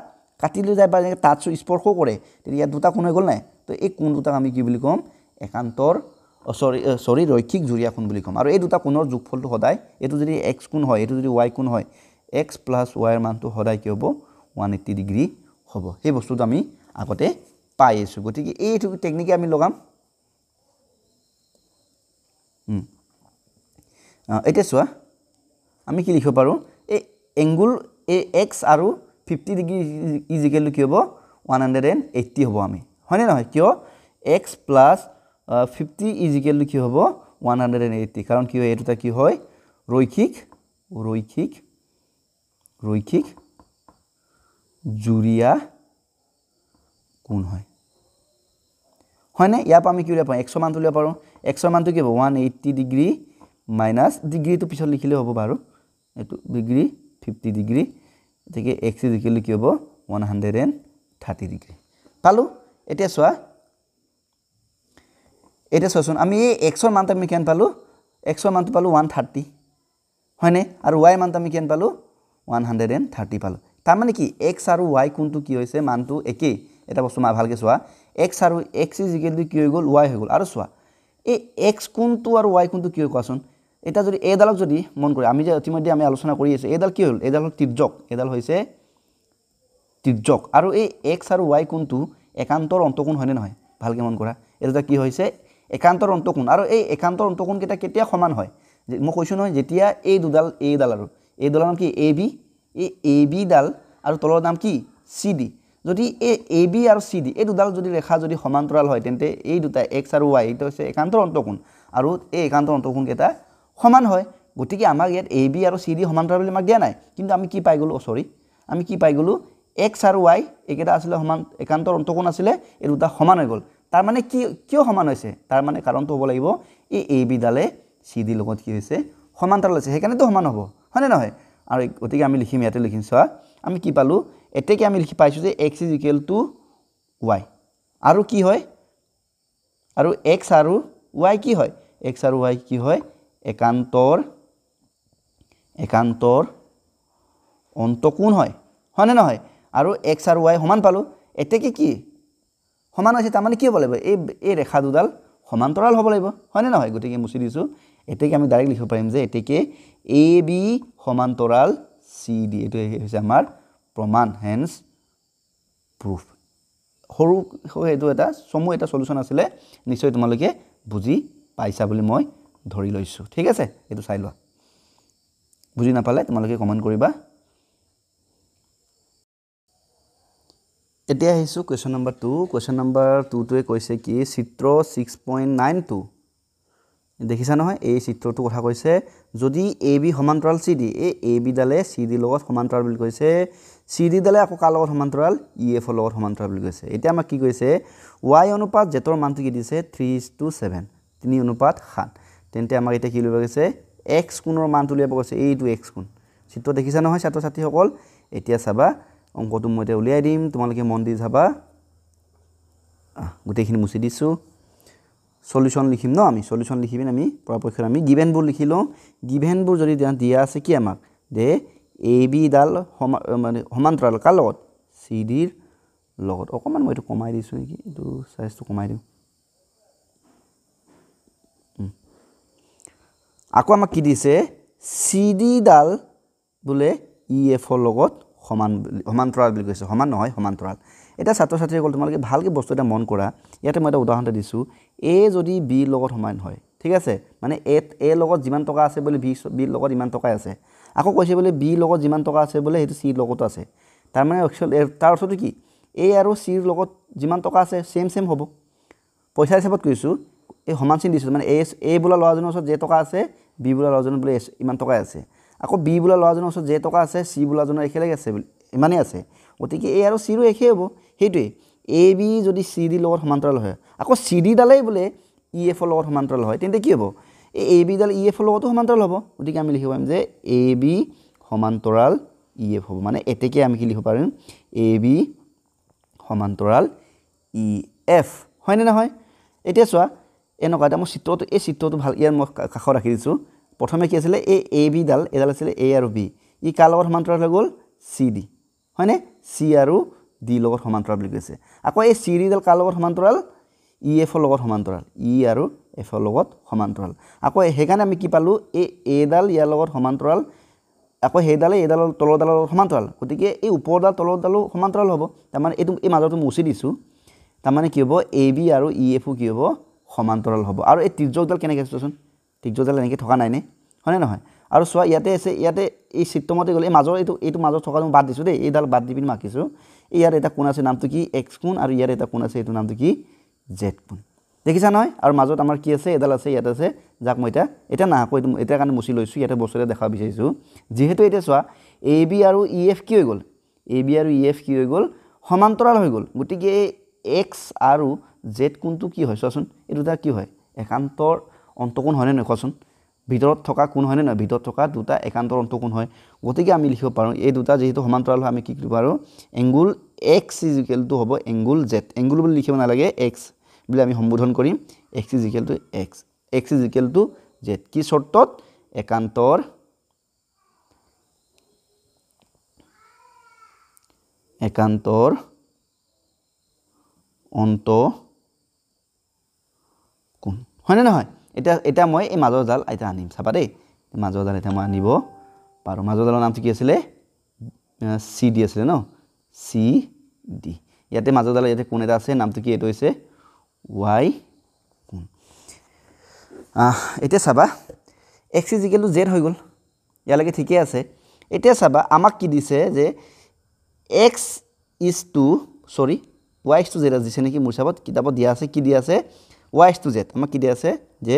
কাটি লৈ যায় বা এনেকৈ টাচ স্পৰ্শও কৰে তেতিয়া ইয়াত দুটা কোণ হৈ গ'ল নাই তো এই কোণ দুটাক আমি কি বুলি ক'ম একান্তৰ সৰি ৰৈখিক জুৰীয়া কোণ বুলি ক'ম আৰু এই দুটা কোণৰ যোগফলটো সদায় এইটো যদি এক্স কোণ হয় এইটো যদি ৱাই কোণ হয় এক্স প্লাছ ৱাইৰ মানটো সদায় কি হ'ব 180 ডিগ্ৰী হ'ব সেই বস্তুটো আমি আগতে পাই আছোঁ গতিকে এইটো টেকনিকে আমি লগাম এতিয়া চোৱা আমি কি লিখিব পাৰোঁ এই এংগুল এই এক্স আৰু 50 ডিগ্ৰী ইজ ইকুৱেল টু কি হ'ব 180 হ'ব আমি হয়নে নহয় কিয় x plus 50 is equal to কি হ'ব 180 কাৰণ কি হয় এইটো কি হয় ৰৈখিক জুৰীয়া কোণ হয় হয়নে ইয়াৰ পৰা আমি কি উলিয়াব পাৰোঁ এক্সৰ মানটো উলিয়াব পাৰোঁ এক্সৰ মানটো কি হ'ব 180 ডিগ্ৰী মাইনাছ ডিগ্ৰীটো পিছত লিখিলেও হ'ব বাৰু এইটো ডিগ্ৰী 50 ডিগ্ৰী গতিকে এক্স ইজ ইকুৱেল টু কি হ'ব 130 ডিগ্ৰী পালোঁ এতিয়া চোৱাচোন আমি এই এক্সৰ মানটো আমি কিমান পালোঁ এক্সৰ মানটো পালোঁ 130 হয়নে আৰু ৱাইৰ মানটো আমি কিমান পালোঁ 130 পালোঁ তাৰমানে কি এক্স আৰু ৱাই কোনটো কি হৈছে মানটো একেই এটা বস্তু ভালকৈ চোৱা এক্স আৰু এক্স ইজ ইকুৱেল টু কি হৈ গ'ল ৱাই হৈ গ'ল আৰু চোৱা এই এক্স কোনটো আৰু ৱাই কোনটো কি হয় কোৱাচোন এটা যদি এইডালক যদি মন কৰি আমি যে ইতিমধ্যে আমি আলোচনা কৰি আছোঁ এইডাল কি হ'ল এইডাল হ'ল তিৰ্যক এইডাল হৈছে তিৰ্যক আৰু এই এক্স আৰু ৱাই কোনটো একান্তৰ অন্তকোণ হয়নে নহয় ভালকৈ মন কৰা এইটো কি হৈছে একান্তৰ অন্তকোণ আৰু এই একান্তৰ অন্তকোণকেইটা কেতিয়া সমান হয় মই কৈছোঁ নহয় যেতিয়া এইডাল আৰু এইডালৰ নাম কি এ বি ডাল আৰু তলৰ নাম কি চি ডি যদি এ বি আৰু চি ডি এই দুডাল যদি ৰেখা যদি সমান্তৰাল হয় তেন্তে এই দুটা এক্স আৰু ৱাই এইটো হৈছে একান্তৰ অন্তকোণ আৰু এই একান্তৰ অন্তকোণকেইটা সমান হয় গতিকে আমাক ইয়াত এ বি আৰু চি ডি সমান্তৰাল বুলি আমাক দিয়া নাই কিন্তু আমি কি পাই গ'লোঁ আমি কি পাই গ'লোঁ এক্স আৰু ৱাই এইকেইটা আছিলে সমান একান্তৰ অন্তকোণ আছিলে এই দুটা সমান হৈ গ'ল তাৰ মানে কিয় সমান হৈছে তাৰ মানে কাৰণটো হ'ব লাগিব এই এ বি ডালে চি ডিৰ লগত কি হৈছে সমান্তৰাল আছে সেইকাৰণেতো সমান হ'ব হয়নে নহয় আৰু গতিকে আমি ইয়াতে লিখিম চোৱা আমি কি পালোঁ এতেকে আমি লিখি পাইছোঁ যে x is equal two Y আৰু কি হয় আৰু এক্স আৰু ৱাই কি হয় এক্স আৰু ৱাই কি হয় একান্তৰ অন্তকোণ হয়নে নহয় আৰু এক্স আৰু ৱাই সমান পালোঁ এতেকে কি সমান হৈছে তাৰমানে কি হ'ব লাগিব এই ৰেখা দুডাল সমান্তৰাল হ'ব লাগিব হয়নে নহয় গতিকে মুচি দিছোঁ এতেকে আমি ডাইৰেক্ট লিখিব পাৰিম যে এতেকে এ বি সমান্তৰাল চি ডি এইটো হৈছে আমাৰ প্ৰমাণ হেন্স প্ৰুফ সৰু এইটো এটা চমু এটা সলিউশ্যন আছিলে নিশ্চয় তোমালোকে বুজি পাইছা বুলি মই ধৰি লৈছোঁ ঠিক আছে এইটো চাই লোৱা বুজি নাপালে তোমালোকে কমেণ্ট কৰিবা এতিয়া আহিছোঁ কুৱেশ্যন নম্বৰ 2 কুৱেশ্যন নম্বৰ 2টোৱে কৈছে কি চিত্ৰ 6.92 দেখিছা নহয় এই চিত্ৰটোৰ কথা কৈছে যদি এ বি সমান্তৰাল চি ডি এই এ বি ডালে চি ডিৰ লগত সমান্তৰাল বুলি কৈছে চি ডি ডালে আকৌ কাৰ লগত সমান্তৰাল ই এফৰ লগত সমান্তৰাল বুলি কৈছে এতিয়া আমাক কি কৈছে ৱাই অনুপাত জেটৰ মানটো কি দিছে 3:7 3:7 তেন্তে আমাক এতিয়া কি উলিয়াব কৈছে এক্স কোণৰ মানটো উলিয়াব কৈছে এইটো এক্স কোণ চিত্ৰ দেখিছা নহয় ছাত্ৰ ছাত্ৰীসকল এতিয়া চাবা অংকটো মই এতিয়া উলিয়াই দিম তোমালোকে মন দি চাবা গোটেইখিনি মুচি দিছোঁ সলিউশ্যন লিখিম ন আমি সলিউশ্যন লিখিম আমি পৰাপক্ষত আমি গিভেনবোৰ লিখি লওঁ গিভেনবোৰ যদি দিয়া আছে কি আমাক যে এ বি ডাল মানে সমান্তৰাল কাৰ লগত চি ডিৰ লগত অকণমান মই এইটো কমাই দিছোঁ নেকি এইটো চাইজটো কমাই দিওঁ আকৌ আমাক কি দিছে চি ডি ডাল বোলে ই এফৰ লগত সমান্তৰাল বুলি কৈছে সমান নহয় সমান্তৰাল এটা ছাত্ৰ ছাত্ৰীসকল তোমালোকে ভালকৈ বস্তু এটা মন কৰা ইয়াতে মই এটা উদাহৰণ এটা দিছোঁ এ যদি বিৰ লগত সমান হয় ঠিক আছে মানে এ লগত যিমান টকা আছে বোলে বিৰ লগত ইমান টকাই আছে আকৌ কৈছে বোলে বিৰ লগত যিমান টকা আছে বোলে সেইটো চিৰ লগতো আছে তাৰমানে তাৰ অৰ্থটো কি এ আৰু চিৰ লগত যিমান টকা আছে চেম হ'ব পইচা হিচাপত কৈছোঁ এই সমান চিন দিছোঁ মানে এ বোলা ল'ৰাজনৰ ওচৰত যে টকা আছে বি বোলা ল'ৰাজনৰ বোলে ইমান টকাই আছে আকৌ বি বোলা ল'ৰাজনৰ ওচৰত যে টকা আছে চি বোলাজনৰ একেলগে আছে ইমানেই আছে গতিকে এ আৰু চিৰো একেই হ'ব সেইটোৱে এ বি যদি চি ডিৰ লগত সমান্তৰাল হয় আকৌ চি ডি ডালেই বোলে ই এফৰ লগত সমান্তৰাল হয় তেন্তে কি হ'ব এই বি ডাল ই এফৰ লগতো সমান্তৰাল হ'ব গতিকে আমি লিখিব পাৰিম যে এ বি সমান্তৰাল ই এফ হ'ব মানে এতেকে আমি কি লিখিব পাৰিম এ বি সমান্তৰাল ই এফ হয়নে নহয় এতিয়া চোৱা এনেকুৱা এটা মই চিত্ৰটো এই চিত্ৰটো ভাল ইয়াত মই কাষত ৰাখি দিছোঁ প্ৰথমে কি আছিলে এই এ বি ডাল এডাল আছিলে এ আৰু বি ই কাৰ লগত সমান্তৰাল হৈ গ'ল চি ডি হয়নে চি আৰু ডি লগত সমান্তৰাল বুলি কৈছে আকৌ এই চি ডি ডাল কাৰ লগত সমান্তৰাল ই এফৰ লগত সমান্তৰাল ই আৰু এফৰ লগত সমান্তৰাল আকৌ সেইকাৰণে আমি কি পালোঁ এই এডাল ইয়াৰ লগত সমান্তৰাল আকৌ সেইডালে এইডালৰ তলৰডালৰ লগত সমান্তৰাল গতিকে এই ওপৰডাল তলৰডালো সমান্তৰাল হ'ব তাৰমানে এইটো এই মাজৰটো মুচি দিছোঁ তাৰমানে কি হ'ব এ বি আৰু ই এফো কি হ'ব সমান্তৰাল হ'ব আৰু এই তিৰ্যকডাল কেনেকৈ চোৱাচোন তিৰ্যকডাল এনেকৈ থকা নাইনে হয়নে নহয় আৰু চোৱা ইয়াতে আছে ইয়াতে এই চিত্ৰমতে গ'লে এই মাজৰ এইটো মাজত থকাটো বাদ দিছোঁ দেই এইডাল বাদ দি পিনি মাকিছোঁ ইয়াত এটা কোণ আছে নামটো কি এক্স কোণ আৰু ইয়াত এটা কোণ আছে এইটো নামটো কি জেড কোণ দেখিছা নহয় আৰু মাজত আমাৰ কি আছে এডাল আছে ইয়াত আছে যাক মই এতিয়া না আকৌ এইটো এতিয়া কাৰণে মুচি লৈছোঁ ইয়াতে বস্তু এটা দেখাব বিচাৰিছোঁ যিহেতু এতিয়া চোৱা এ বি আৰু ই এফ কি হৈ গ'ল এ বি আৰু ই এফ কি হৈ গ'ল সমান্তৰাল হৈ গ'ল গতিকে এক্স আৰু জেড কোণটো কি হয় চোৱাচোন এই দুটা কি হয় একান্তৰ অন্তকোণ হয়নে নহয় কোৱাচোন ভিতৰত থকা কোণ হয়নে নহয় ভিতৰত থকা দুটা একান্তৰ অন্তকোণ হয় গতিকে আমি লিখিব পাৰোঁ এই দুটা যিহেতু সমান্তৰাল হয় আমি কি কৰিব পাৰোঁ angle x is equal two হ'ব এংগুল জেড এংগুল বুলি লিখিব নালাগে এক্স বুলি আমি সম্বোধন কৰিম x is equal two x is equal to Z কি চৰ্তত একান্তৰ অন্তকোণ হয়নে নহয় এতিয়া মই এই মাজৰ জাল এতিয়া আনিম চাবা দেই মাজৰ জাল এতিয়া মই আনিব পাৰোঁ মাজৰ জালৰ নামটো কি আছিলে চি ডি আছিলে ন চি ডি ইয়াতে মাজৰ জালৰ ইয়াতে কোণ এটা আছে নামটো কি এইটো হৈছে ৱাই কোণ এতিয়া চাবা x is equal to Z হৈ গ'ল ইয়ালৈকে ঠিকেই আছে এতিয়া চাবা আমাক কি দিছে যে এক্স ইজ টু সৰি ৱাই ইজ টু জেড দিছে নেকি মোৰ হিচাপত কিতাপত দিয়া আছে কি দিয়া আছে ৱাই ইজ টু জেড আমাক কি দিয়া আছে যে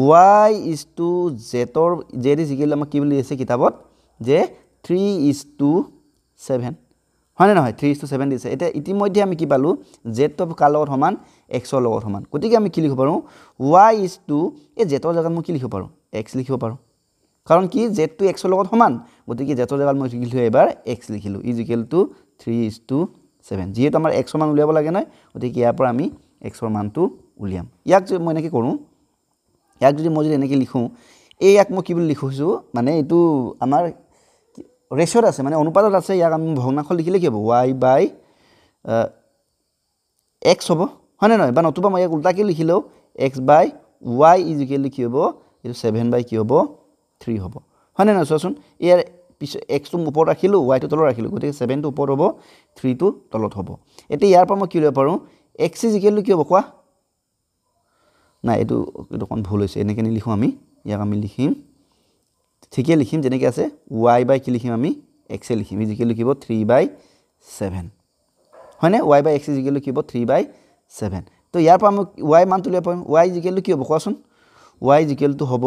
ৱাই ইজ টু জেডৰ জেড ইজ ইকুৱেল আমাক কি বুলি দিছে কিতাপত যে 3:7 হয়নে নহয় 3:7 দিছে এতিয়া ইতিমধ্যে আমি কি পালোঁ জেডটো কাৰ লগত সমান এক্সৰ লগত সমান গতিকে আমি কি লিখিব পাৰোঁ ৱাই ইজ টু এই জেডৰ জেগাত মই কি লিখিব পাৰোঁ এক্স লিখিব পাৰোঁ কাৰণ কি জেডটো এক্সৰ লগত সমান গতিকে জেডৰ জেগাত মই লিখিলোঁ এবাৰ এক্স লিখিলোঁ ইজ ইকুৱেল টু 3:7 যিহেতু আমাৰ এক্সৰ মান উলিয়াব লাগে নহয় গতিকে ইয়াৰ পৰা আমি এক্সৰ মানটো উলিয়াম ইয়াক যদি মই এনেকৈ কৰোঁ ইয়াক যদি মই এনেকৈ লিখোঁ এই ইয়াক মই কি বুলি লিখিছোঁ মানে এইটো আমাৰ ৰেচিঅ'ত আছে মানে অনুপাতত আছে ইয়াক আমি ভগ্নাংশ লিখিলে কি হ'ব ৱাই বাই এক্স হ'ব হয়নে নহয় বা নতুবা মই ইয়াক উল্টাকৈ লিখিলেও x by y is equal to কি হ'ব এইটো 7 বাই কি হ'ব 3 হ'ব হয়নে নহয় চোৱাচোন ইয়াৰ পিছত এক্সটো ওপৰত ৰাখিলোঁ ৱাইটো তলত ৰাখিলোঁ গতিকে 7টো ওপৰত হ'ব 3টো তলত হ'ব এতিয়া ইয়াৰ পৰা মই কি উলিয়াব পাৰোঁ এক্স ইজ ইকুৱেল টু কি হ'ব কোৱা নাই এইটো অকণ ভুল হৈছে এনেকৈ নিলিখোঁ আমি ইয়াক আমি লিখিম ঠিকেই লিখিম যেনেকৈ আছে ৱাই বাই কি লিখিম আমি এক্সে লিখিম ইজ ইকুৱেল টু কি হ'ব 3/7 হয়নে y by x is equal to কি হ'ব 3/7 তো ইয়াৰ পৰা আমি ৱাই মানটো উলিয়াব পাৰিম ৱাই ইজ ইকুৱেল টু কি হ'ব কোৱাচোন ৱাই ইজ ইকুৱেল টু হ'ব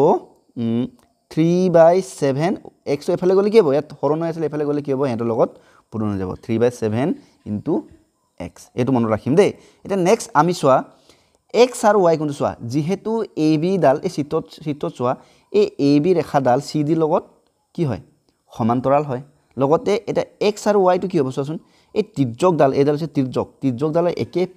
3/7 এক্সটো এফালে গ'লে কি হ'ব ইয়াত হৰণ হৈ আছিলে এফালে গ'লে কি হ'ব সিহঁতৰ লগত পূৰণ হৈ যাব 3/7 ইনটু এক্স এইটো মনত ৰাখিম দেই এতিয়া নেক্সট আমি চোৱা এক্স আৰু ৱাই কোনটো চোৱা যিহেতু এ বি ডাল এই চিত্ৰত চোৱা এই এ বি ৰেখাডাল চি ডিৰ লগত কি হয় সমান্তৰাল হয় লগতে এটা এক্স আৰু ৱাইটো কি হ'ব চোৱাচোন এই তিৰ্যকডাল এইডাল হৈছে তিৰ্যকডালৰ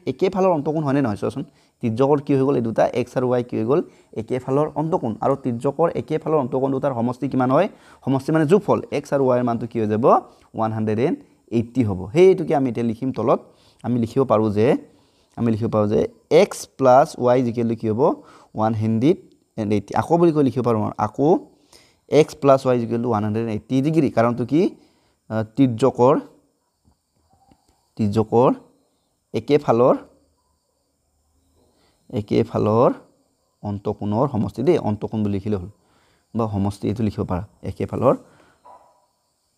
একে ফালৰ অন্তকোণ হয়নে নহয় চোৱাচোন তিৰ্যকৰ কি হৈ গ'ল এই দুটা এক্স আৰু ৱাই কি হৈ গ'ল একে ফালৰ অন্তকোণ আৰু তিৰ্যকৰ একে ফালৰ অন্তকোণ দুটাৰ সমষ্টি কিমান হয় সমষ্টি মানে যোগফল এক্স আৰু ৱাইৰ মানটো কি হৈ যাব 180 হ'ব সেইটোকে আমি এতিয়া লিখিম তলত আমি লিখিব পাৰোঁ যে x plus Y equal to কি হ'ব 180 আকৌ বুলি কৈ লিখিব পাৰোঁ আকৌ x plus Y equal to 180 degree কাৰণটো কি তিৰ্যকৰ একে ফালৰ অন্তকোণৰ সমষ্টি দেই অন্তকোণ বুলি লিখিলে হ'ল বা সমষ্টি এইটো লিখিব পাৰা একে ফালৰ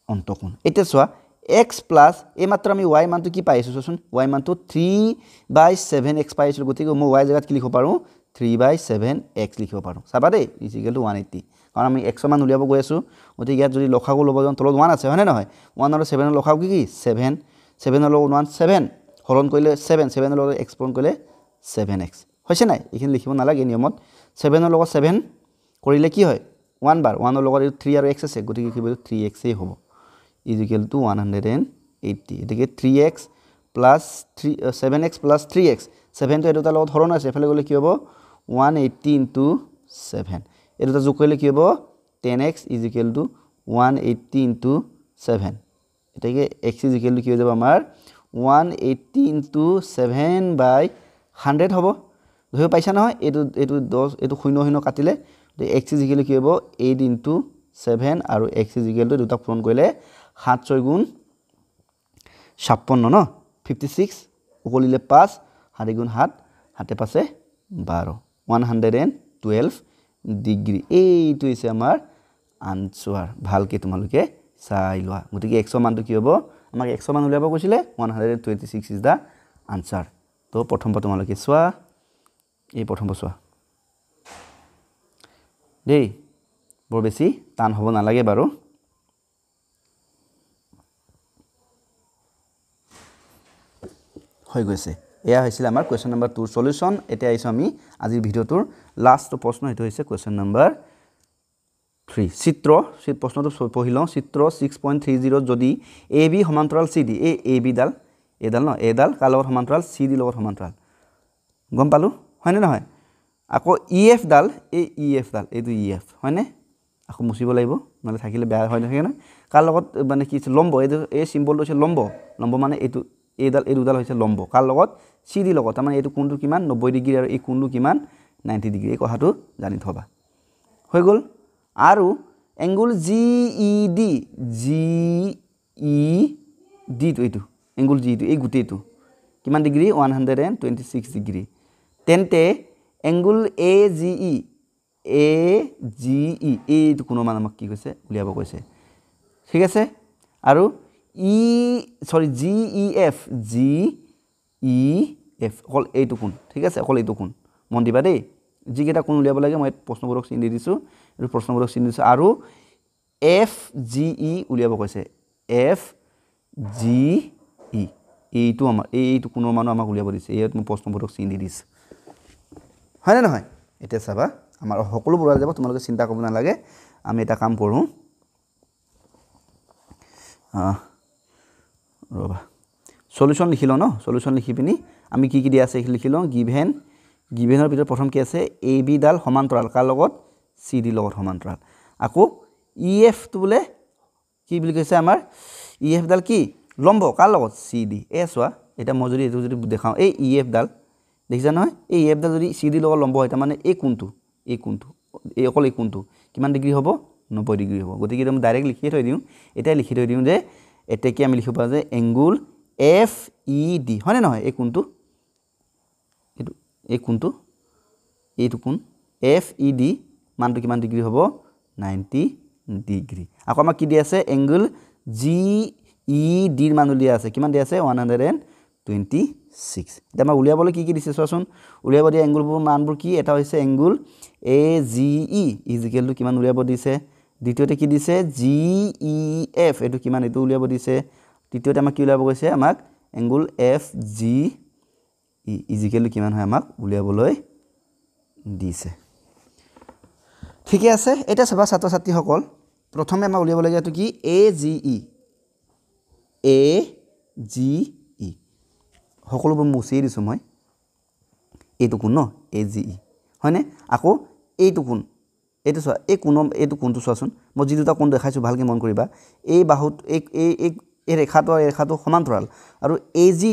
অন্তকোণ এতিয়া চোৱা এক্স প্লাছ এইমাত্ৰ আমি ৱাই মানটো কি পাইছোঁ চোৱাচোন ৱাই মানটো 3/7 এক্স পাইছিলোঁ গতিকে মই ৱাই জেগাত কি লিখিব পাৰোঁ 3/7 এক্স লিখিব পাৰোঁ চাবা দেই ইজ ইকুৱেল টু 180 কাৰণ আমি এক্সৰ মান উলিয়াব গৈ আছোঁ গতিকে ইয়াত যদি লসাগু ল'ব যাওঁ তলত 1 আছে হয়নে নহয় 1 আৰু 7ৰ লসাগু কি 7ৰ লগত 1 7 হৰণ কৰিলে 7ৰ লগত এক্স পূৰণ কৰিলে 7x হৈছে নাই এইখিনি লিখিব নালাগে নিয়মত 7ৰ লগত 7 কৰিলে কি হয় 1 বাৰ 1ৰ লগত 3 আৰু x আছে গতিকে কি হ'ব 3x এ হ'ব is equal two 180 এতিয়াকে 3x plus 7x plus 3x 7টো এই দুটাৰ লগত হৰণ আছে এফালে গ'লে কি হ'ব 180 ইনটু 7 এই দুটা যোগ কৰিলে কি হ'ব 10x = 180 * 7 এটাকে x = কি হৈ যাব আমাৰ 180 * 7/100 হ'ব ধৰিব পাইছা নহয় এইটো 10 এইটো 0 কাটিলে x = কি হ'ব 8 * 7 আৰু x = দুটা পূৰণ কৰিলে 7 6 গুণ 56 ন 56 উকলিলে 5 7 গুণ 7 7 5 12 112 ডিগ্ৰী এইটো হৈছে আমাৰ আনসাৰ ভালকে তোমালোকে চাই লোৱা গতিকে x ৰ মানটো কি হ'ব আমাক x ৰ মান উলিয়াব কৈছিলে 126 ইজ দা আনসাৰ তো প্ৰথমবাৰ তোমালোকে চোৱা এই প্ৰথমবাৰ চোৱা দেই বৰ বেছি টান হ'ব নালাগে বাৰু হৈ গৈছে এয়া হৈছিল আমাৰ কোৱেশ্চন নম্বৰ 2 সলিউশন এতিয়া আইছো আমি আজিৰ ভিডিওটোৰ লাষ্ট প্ৰশ্ন এটো হৈছে কোৱেশ্চন নম্বৰ 3 চিত্ৰ প্ৰশ্নটো পঢ়িলো চিত্ৰ 6.30 যদি AB সমান্তৰাল CD এই AB ডাল ন এডাল কাৰ লগত সমান্তৰাল CD লগত সমান্তৰাল গম পালো হয়নে নহয় আকৌ EF ডাল এই EF ডাল এইটো EF হয়নে আকৌ মুছিব লাগিব মানে থাকিলে বেয়া হয় নহয় না কাৰ লগত মানে কি লম্ব এই সিম্বলটো হৈছে লম্ব মানে এইটো এইডাল এই দুডাল হৈছে লম্ব কাৰ লগত CD লগত মানে এইটো কোণটো কিমান 90 ডিগ্ৰী আৰু এই কোণটো কিমান 90 ডিগ্ৰী এই কথাটো জানি থবা হৈ গল আৰু এংগল GED তো এইটো এংগল GED এই গুটেটো কিমান ডিগ্ৰী 126 ডিগ্ৰী তেন্তে এংগল AGE এইটো কোণৰ মান আমাক কি কৈছে উলিয়াব কৈছে ঠিক আছে আৰু GEF অকল এইটো কোণ ঠিক আছে অকল এইটো কোণ মন দিবা দেই যিকেইটা কোণ উলিয়াব লাগে মই প্ৰশ্নবোৰক চিন দি দিছো আৰু প্ৰশ্নবোৰক চিন দিছো আৰু FGE উলিয়াব কৈছে FGE এইটো আমাৰ এইটো কোণৰ মান আমাক উলিয়াব দিছে এইত মই প্ৰশ্নবোৰক চিন দি দিছো হয় না নহয় এটা চাবা আমাৰ সকলোবোৰ ওলাই যাব তোমালোকে চিন্তা কৰিব নালাগে আমি এটা কাম কৰো ৰবা সলিউশন লিখিলো ন সলিউশন লিখি পিনি আমি কি কি দিয়া আছে লিখিলো গিভেনৰ ভিতৰত প্ৰথম কি আছে AB ডাল সমান্তৰাল কাৰ লগত CD লগত সমান্তৰাল আকৌ EF টো বোলে কি বুলি কৈছে আমাৰ EF ডাল কি লম্ব কাৰ লগত CD এ চোৱা এটা মই যদি এটো যদি দেখাও এই EF ডাল দেখিছা নহয় এই EF ডাল যদি CD লগত লম্ব হয় মানে এই কোণটো এই অকল এই কোণটো কিমান ডিগ্ৰী হ'ব 90 ডিগ্ৰী হ'ব গতিকে আমি ডাইৰেক্ট লিখি থৈ দিও এটা লিখি থৈ দিও যে এতে কি আমি লিখিব পাৰো যে এংগল FED হয় না নহয় এই কোণটো এইটো কোণ FED মানটো কিমান ডিগ্ৰী হ'ব 90 ডিগ্ৰী আকৌ আমাক কি দি আছে এংগল GED ৰ মান দিয়া আছে কিমান দিয়া আছে 126 এটা আমাৰ উলিয়াবলৈ কি দিছে চোৱাচোন উলিয়াব দিয়া এংগলবোৰ মানবোৰ কি এটা হৈছে এংগল AGE = কিমান উলিয়াব দিছে দ্বিতীয়তে কি দিছে GEF এটো কিমান এটো উলিয়াব দিছে তৃতীয়তে আমাক কি উলিয়াব কৈছে আমাক এংগল FGE = কিমান হয় আমাক উলিয়াবলৈ দিছে ঠিকে আছে এটা সবা ছাত্ৰ ছাত্ৰী সকল প্ৰথমে আমাক উলিয়াব লাগে এটো কি AGE সকলোবোৰ মুছি দিছো মই এইটো কোণ ন AGE হয়নে আকৌ এইটো কোণ এইটো চোৱা এই কোণটো চোৱাচোন মই যি দুটা কোণ দেখাইছো ভালকে মন কৰিবা এই বাহুত এই ৰেখাটো সমান্তৰাল আৰু AGE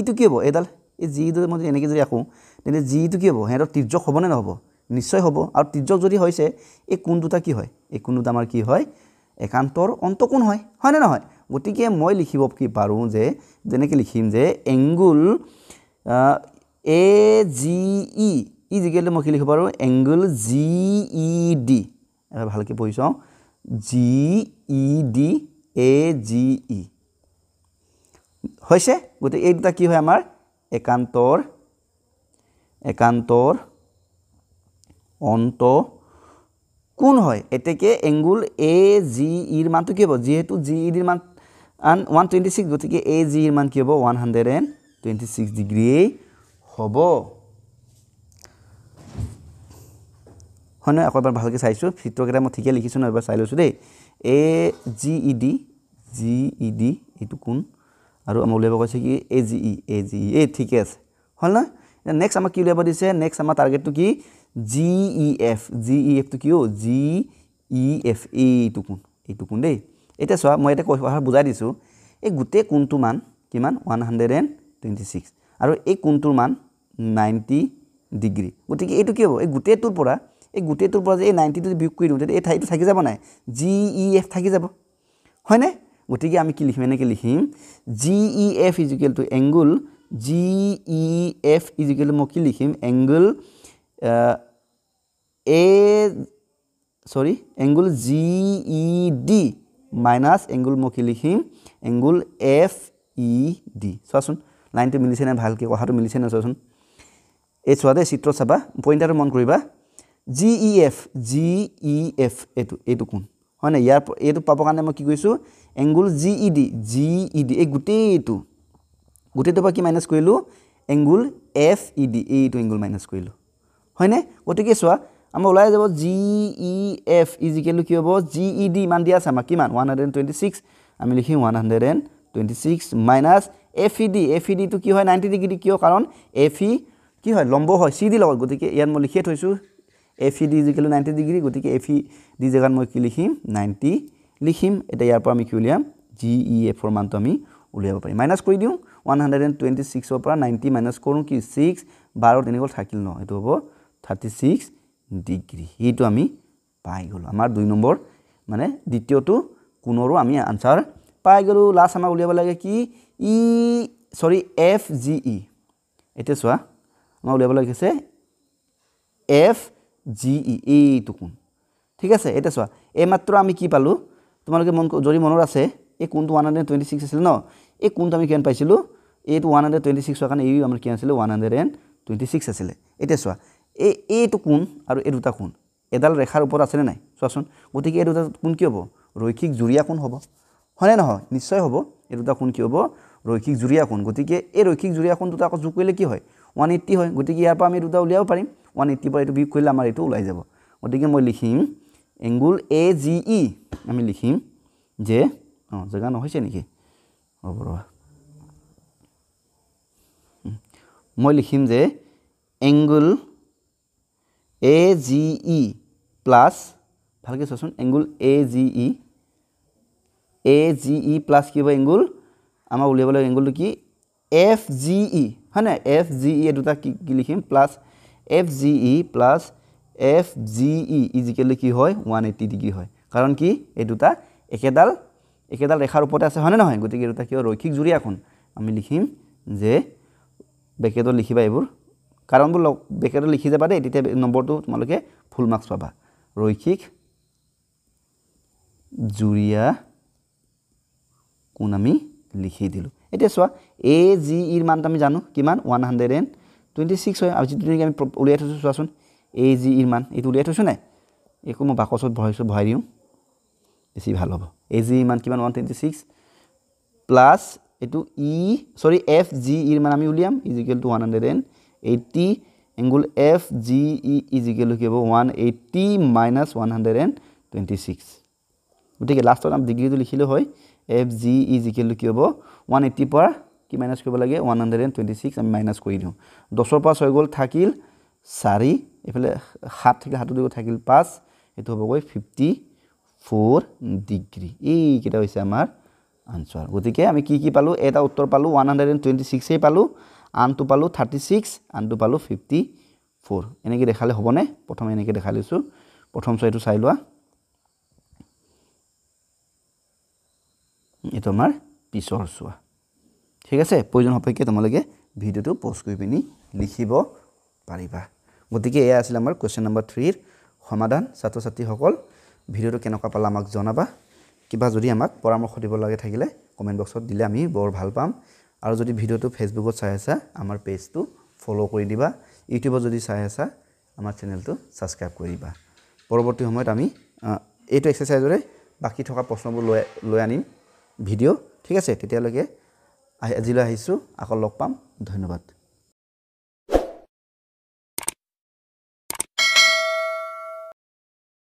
টো কি হ'ব এডাল এই G টো মই এনেকৈ যদি আকো তেনে G টো কি হ'ব হেৰ তিৰ্যক হ'ব নে নহব নিশ্চয় হ'ব আৰু তিৰ্যক যদি হৈছে এই কোণ দুটা কি হয় এই কোণ দুটা আমাৰ কি হয় একান্তৰ অন্তকোণ হয় হয় না নহয় গতিকে মই লিখিব কি পাৰো যে যেনেকৈ লিখিম যে এংগল AGE মই কি লিখিব পাৰো এংগল GED এবাৰ ভালকৈ পঢ়ি চাও GED AGE হৈছে গতিকে এই দুটা কি হয় আমাৰ একান্তৰ অন্তকোণ হয় এতেকে এংগল AGE ৰ মানটো কি হ'ব যেহেতু GED ৰ মান 126 গতিকে AGE ৰ মান কি হ'ব 126 ডিগ্ৰী হ'ব হনে একবাৰ ভালকৈ চাইছো চিত্ৰকেইটা মই ঠিকে লিখিছো না এবাৰ চাই লৈছো দেই GED এইটো কোণ আৰু আমি উলিয়াব কৈছে কি AGE এই ঠিকে আছে হল না নেক্সট আমাক কি উলিয়াব দিছে নেক্সট আমাৰ টাৰ্গেটটো কি GEF তো কি হ'ব GEF এইটো কোণ দেই এতিয়া চোৱা মই এটা কথা বুজাই দিছোঁ এই গোটেই কোণটোৰ মান কিমান 126 আৰু এই কোণটোৰ মান 90 ডিগ্ৰী গতিকে এইটো কি হ'ব এই গোটেইটোৰ পৰা যে এই 90 টো বিয়োগ কৰি দিওঁ তেতিয়া এই ঠাইটো থাকি যাব নাই GEF থাকি যাব হয়নে গতিকে আমি কি লিখিম এনেকৈ লিখিম GEF এংগল GEF মই কি লিখিম angle angle GED minus angle মই কি লিখিম এংগল FED চোৱাচোন লাইনটো মিলিছে নে ভালকৈ কথাটো মিলিছে নে চোৱাচোন এই চোৱা দেই চিত্ৰ চাবা পইণ্টাৰটো মন কৰিবা GEF এইটো কোণ হয় না ইয়াৰ এইটো পাবৰ কাৰণে মই কি কৰিছোঁ এংগল GED এই গোটেইটোৰ পৰা কি মাইনাছ কৰিলোঁ এংগল FED এইটো এংগল মাইনাছ কৰিলোঁ হয়নে গতিকে চোৱা আমাৰ ওলাই যাব GEF কি হ'ব GED ইমান দিয়া আছে আমাক কিমান 126 আমি লিখিম 126 মাইনাছ FED টো কি হয় 90 ডিগ্ৰী কিয় কাৰণ FE কি হয় লম্ব হয় CD লগত গতিকে ইয়াত মই লিখিয়ে থৈছোঁ FED 90 ডিগ্ৰী গতিকে FED জেগাত মই কি লিখিম 90 লিখিম এটা ইয়াৰ পৰা আমি কি উলিয়াম GEF ৰ মানটো আমি উলিয়াব পাৰিম মাইনাছ কৰি দিওঁ 126 ৰ পৰা 90 মাইনাছ কৰোঁ কি 6 12 তেনেকৈ থাকিল ন এইটো হ'ব 36 ডিগ্ৰী এইটো আমি পাই গ'লো আমাৰ 2 নম্বৰ মানে দ্বিতীয়টো কোণৰো আমি আনসাৰ পাই গ'লো লাষ্ট আমাৰ উলিয়াব লাগে কি FGE এতিয়া চোৱা আমাৰ উলিয়াব লাগিছে FGE এইটো কোণ ঠিক আছে এতিয়া চোৱা এই মাত্ৰ আমি কি পালোঁ তোমালোকে যদি মনত আছে এই কোণটো 126 আছিল ন এই কোণটো আমি কিমান পাইছিলোঁ এইটো 126 হোৱাৰ কাৰণে এই আমাৰ কি আছিলে 126 আছিলে এতিয়া চোৱা এইটো কোণ আৰু এই দুটা কোণ এডাল ৰেখাৰ ওপৰত আছেনে নাই চোৱাচোন গতিকে এই দুটা কোণ কি হ'ব ৰৈখিক জুৰীয়া কোণ হ'ব হয়নে নহয় নিশ্চয় হ'ব এই দুটা কোণ কি হ'ব ৰৈখিক জুৰীয়া কোণ গতিকে এই ৰৈখিক জুৰীয়া কোণ দুটা আকৌ যোগ কৰিলে কি হয় 180 হয় গতিকে ইয়াৰ পৰা আমি দুটা উলিয়াব পাৰিম 180 পৰা এইটো বিয়োগ কৰিলে আমাৰ এইটো ওলাই যাব গতিকে মই লিখিম এংগল AGE আমি লিখিম যে জেগা নহৈছে নেকি হ'ব ৰবা মই লিখিম যে এংগল AGE প্লাছ ভালকৈ চোৱাচোন এংগল AGE প্লাছ কি হ'ব এংগল আমাৰ উলিয়াব লাগে এংগলটো কি FGE হয় না FGE এই দুটা কি লিখিম প্লাছ FGE প্লাছ FGE ইজিকেলি কি হয় 180 ডিগ্ৰী হয় কাৰণ কি এই দুটা একেডাল ৰেখাৰ ওপৰতে আছে হয়নে নহয় গতিকে এই দুটা কি হয় ৰৈখিক জুৰীয়া কোণ আমি লিখিম যে ব্ৰেকেটত লিখিবা এইবোৰ কাৰণবোৰ ব্ৰেকেটত লিখি যাবা দেই তেতিয়া নম্বৰটো তোমালোকে ফুল মাৰ্কছ পাবা ৰৈখিক জুৰীয়া কোণ আমি লিখি দিলোঁ এতিয়া চোৱা AGE ৰ মানটো আমি জানো কিমান 126 হয় আৰু যিটো আমি উলিয়াই থৈছোঁ চোৱাচোন AGE ৰ মান এইটো উলিয়াই থৈছোঁ নাই একো মই বাকচত ভৰাই দিওঁ বেছি ভাল হ'ব AGE ৰ মান কিমান 126 প্লাছ এইটো FGE ৰ মান আমি উলিয়াম is equal to 180 angle FGE is equal কি হ'ব 180 মাইনাছ 126 গতিকে লাষ্টত আমি ডিগ্ৰীটো লিখিলে হয় FGE ইজিকেল কি হ'ব 180 পৰা কি মাইনাছ কৰিব লাগে 126 আমি মাইনাছ কৰি দিওঁ 10 পৰা 6 গ'ল থাকিল 4 এফালে 7 থাকিল 7 থাকিল 5 এইটো হ'ব গৈ 54 ডিগ্ৰী এইকেইটা হৈছে আমাৰ আনসাৰ গতিকে আমি কি পালোঁ এটা উত্তৰ পালোঁ 126 পালোঁ আনটো পালোঁ 36 আনটো পালোঁ 54 এনেকৈ দেখালে হ'বনে প্ৰথমে এনেকৈ দেখাই লৈছোঁ প্ৰথম এইটো চাই লোৱা এইটো আমাৰ পিছৰ চোৱা ঠিক আছে প্ৰয়োজন সাপেক্ষে তোমালোকে ভিডিঅ'টো পজ কৰি পিনি লিখিব পাৰিবা গতিকে এয়া আছিল আমাৰ কোৱেশ্চন নম্বৰ 3 ৰ সমাধান ছাত্ৰ ছাত্ৰীসকল ভিডিঅ'টো কেনেকুৱা পালা আমাক জনাবা কিবা যদি আমাক পৰামৰ্শ দিব লাগে থাকিলে কমেণ্ট বক্সত দিলে আমি বৰ ভাল পাম আৰু যদি ভিডিঅ'টো ফেচবুকত চাই আছা আমাৰ পেজটো ফলো কৰি দিবা ইউটিউবত যদি চাই আছা আমাৰ চেনেলটো ছাবস্ক্ৰাইব কৰি দিবা পৰৱৰ্তী সময়ত আমি এইটো এক্সাৰচাইজৰে বাকি থকা প্ৰশ্নবোৰ লৈ আনিম ভিডিঅ' ঠিক আছে তেতিয়ালৈকে আজিলৈ আহিছোঁ আকৌ লগ পাম ধন্যবাদ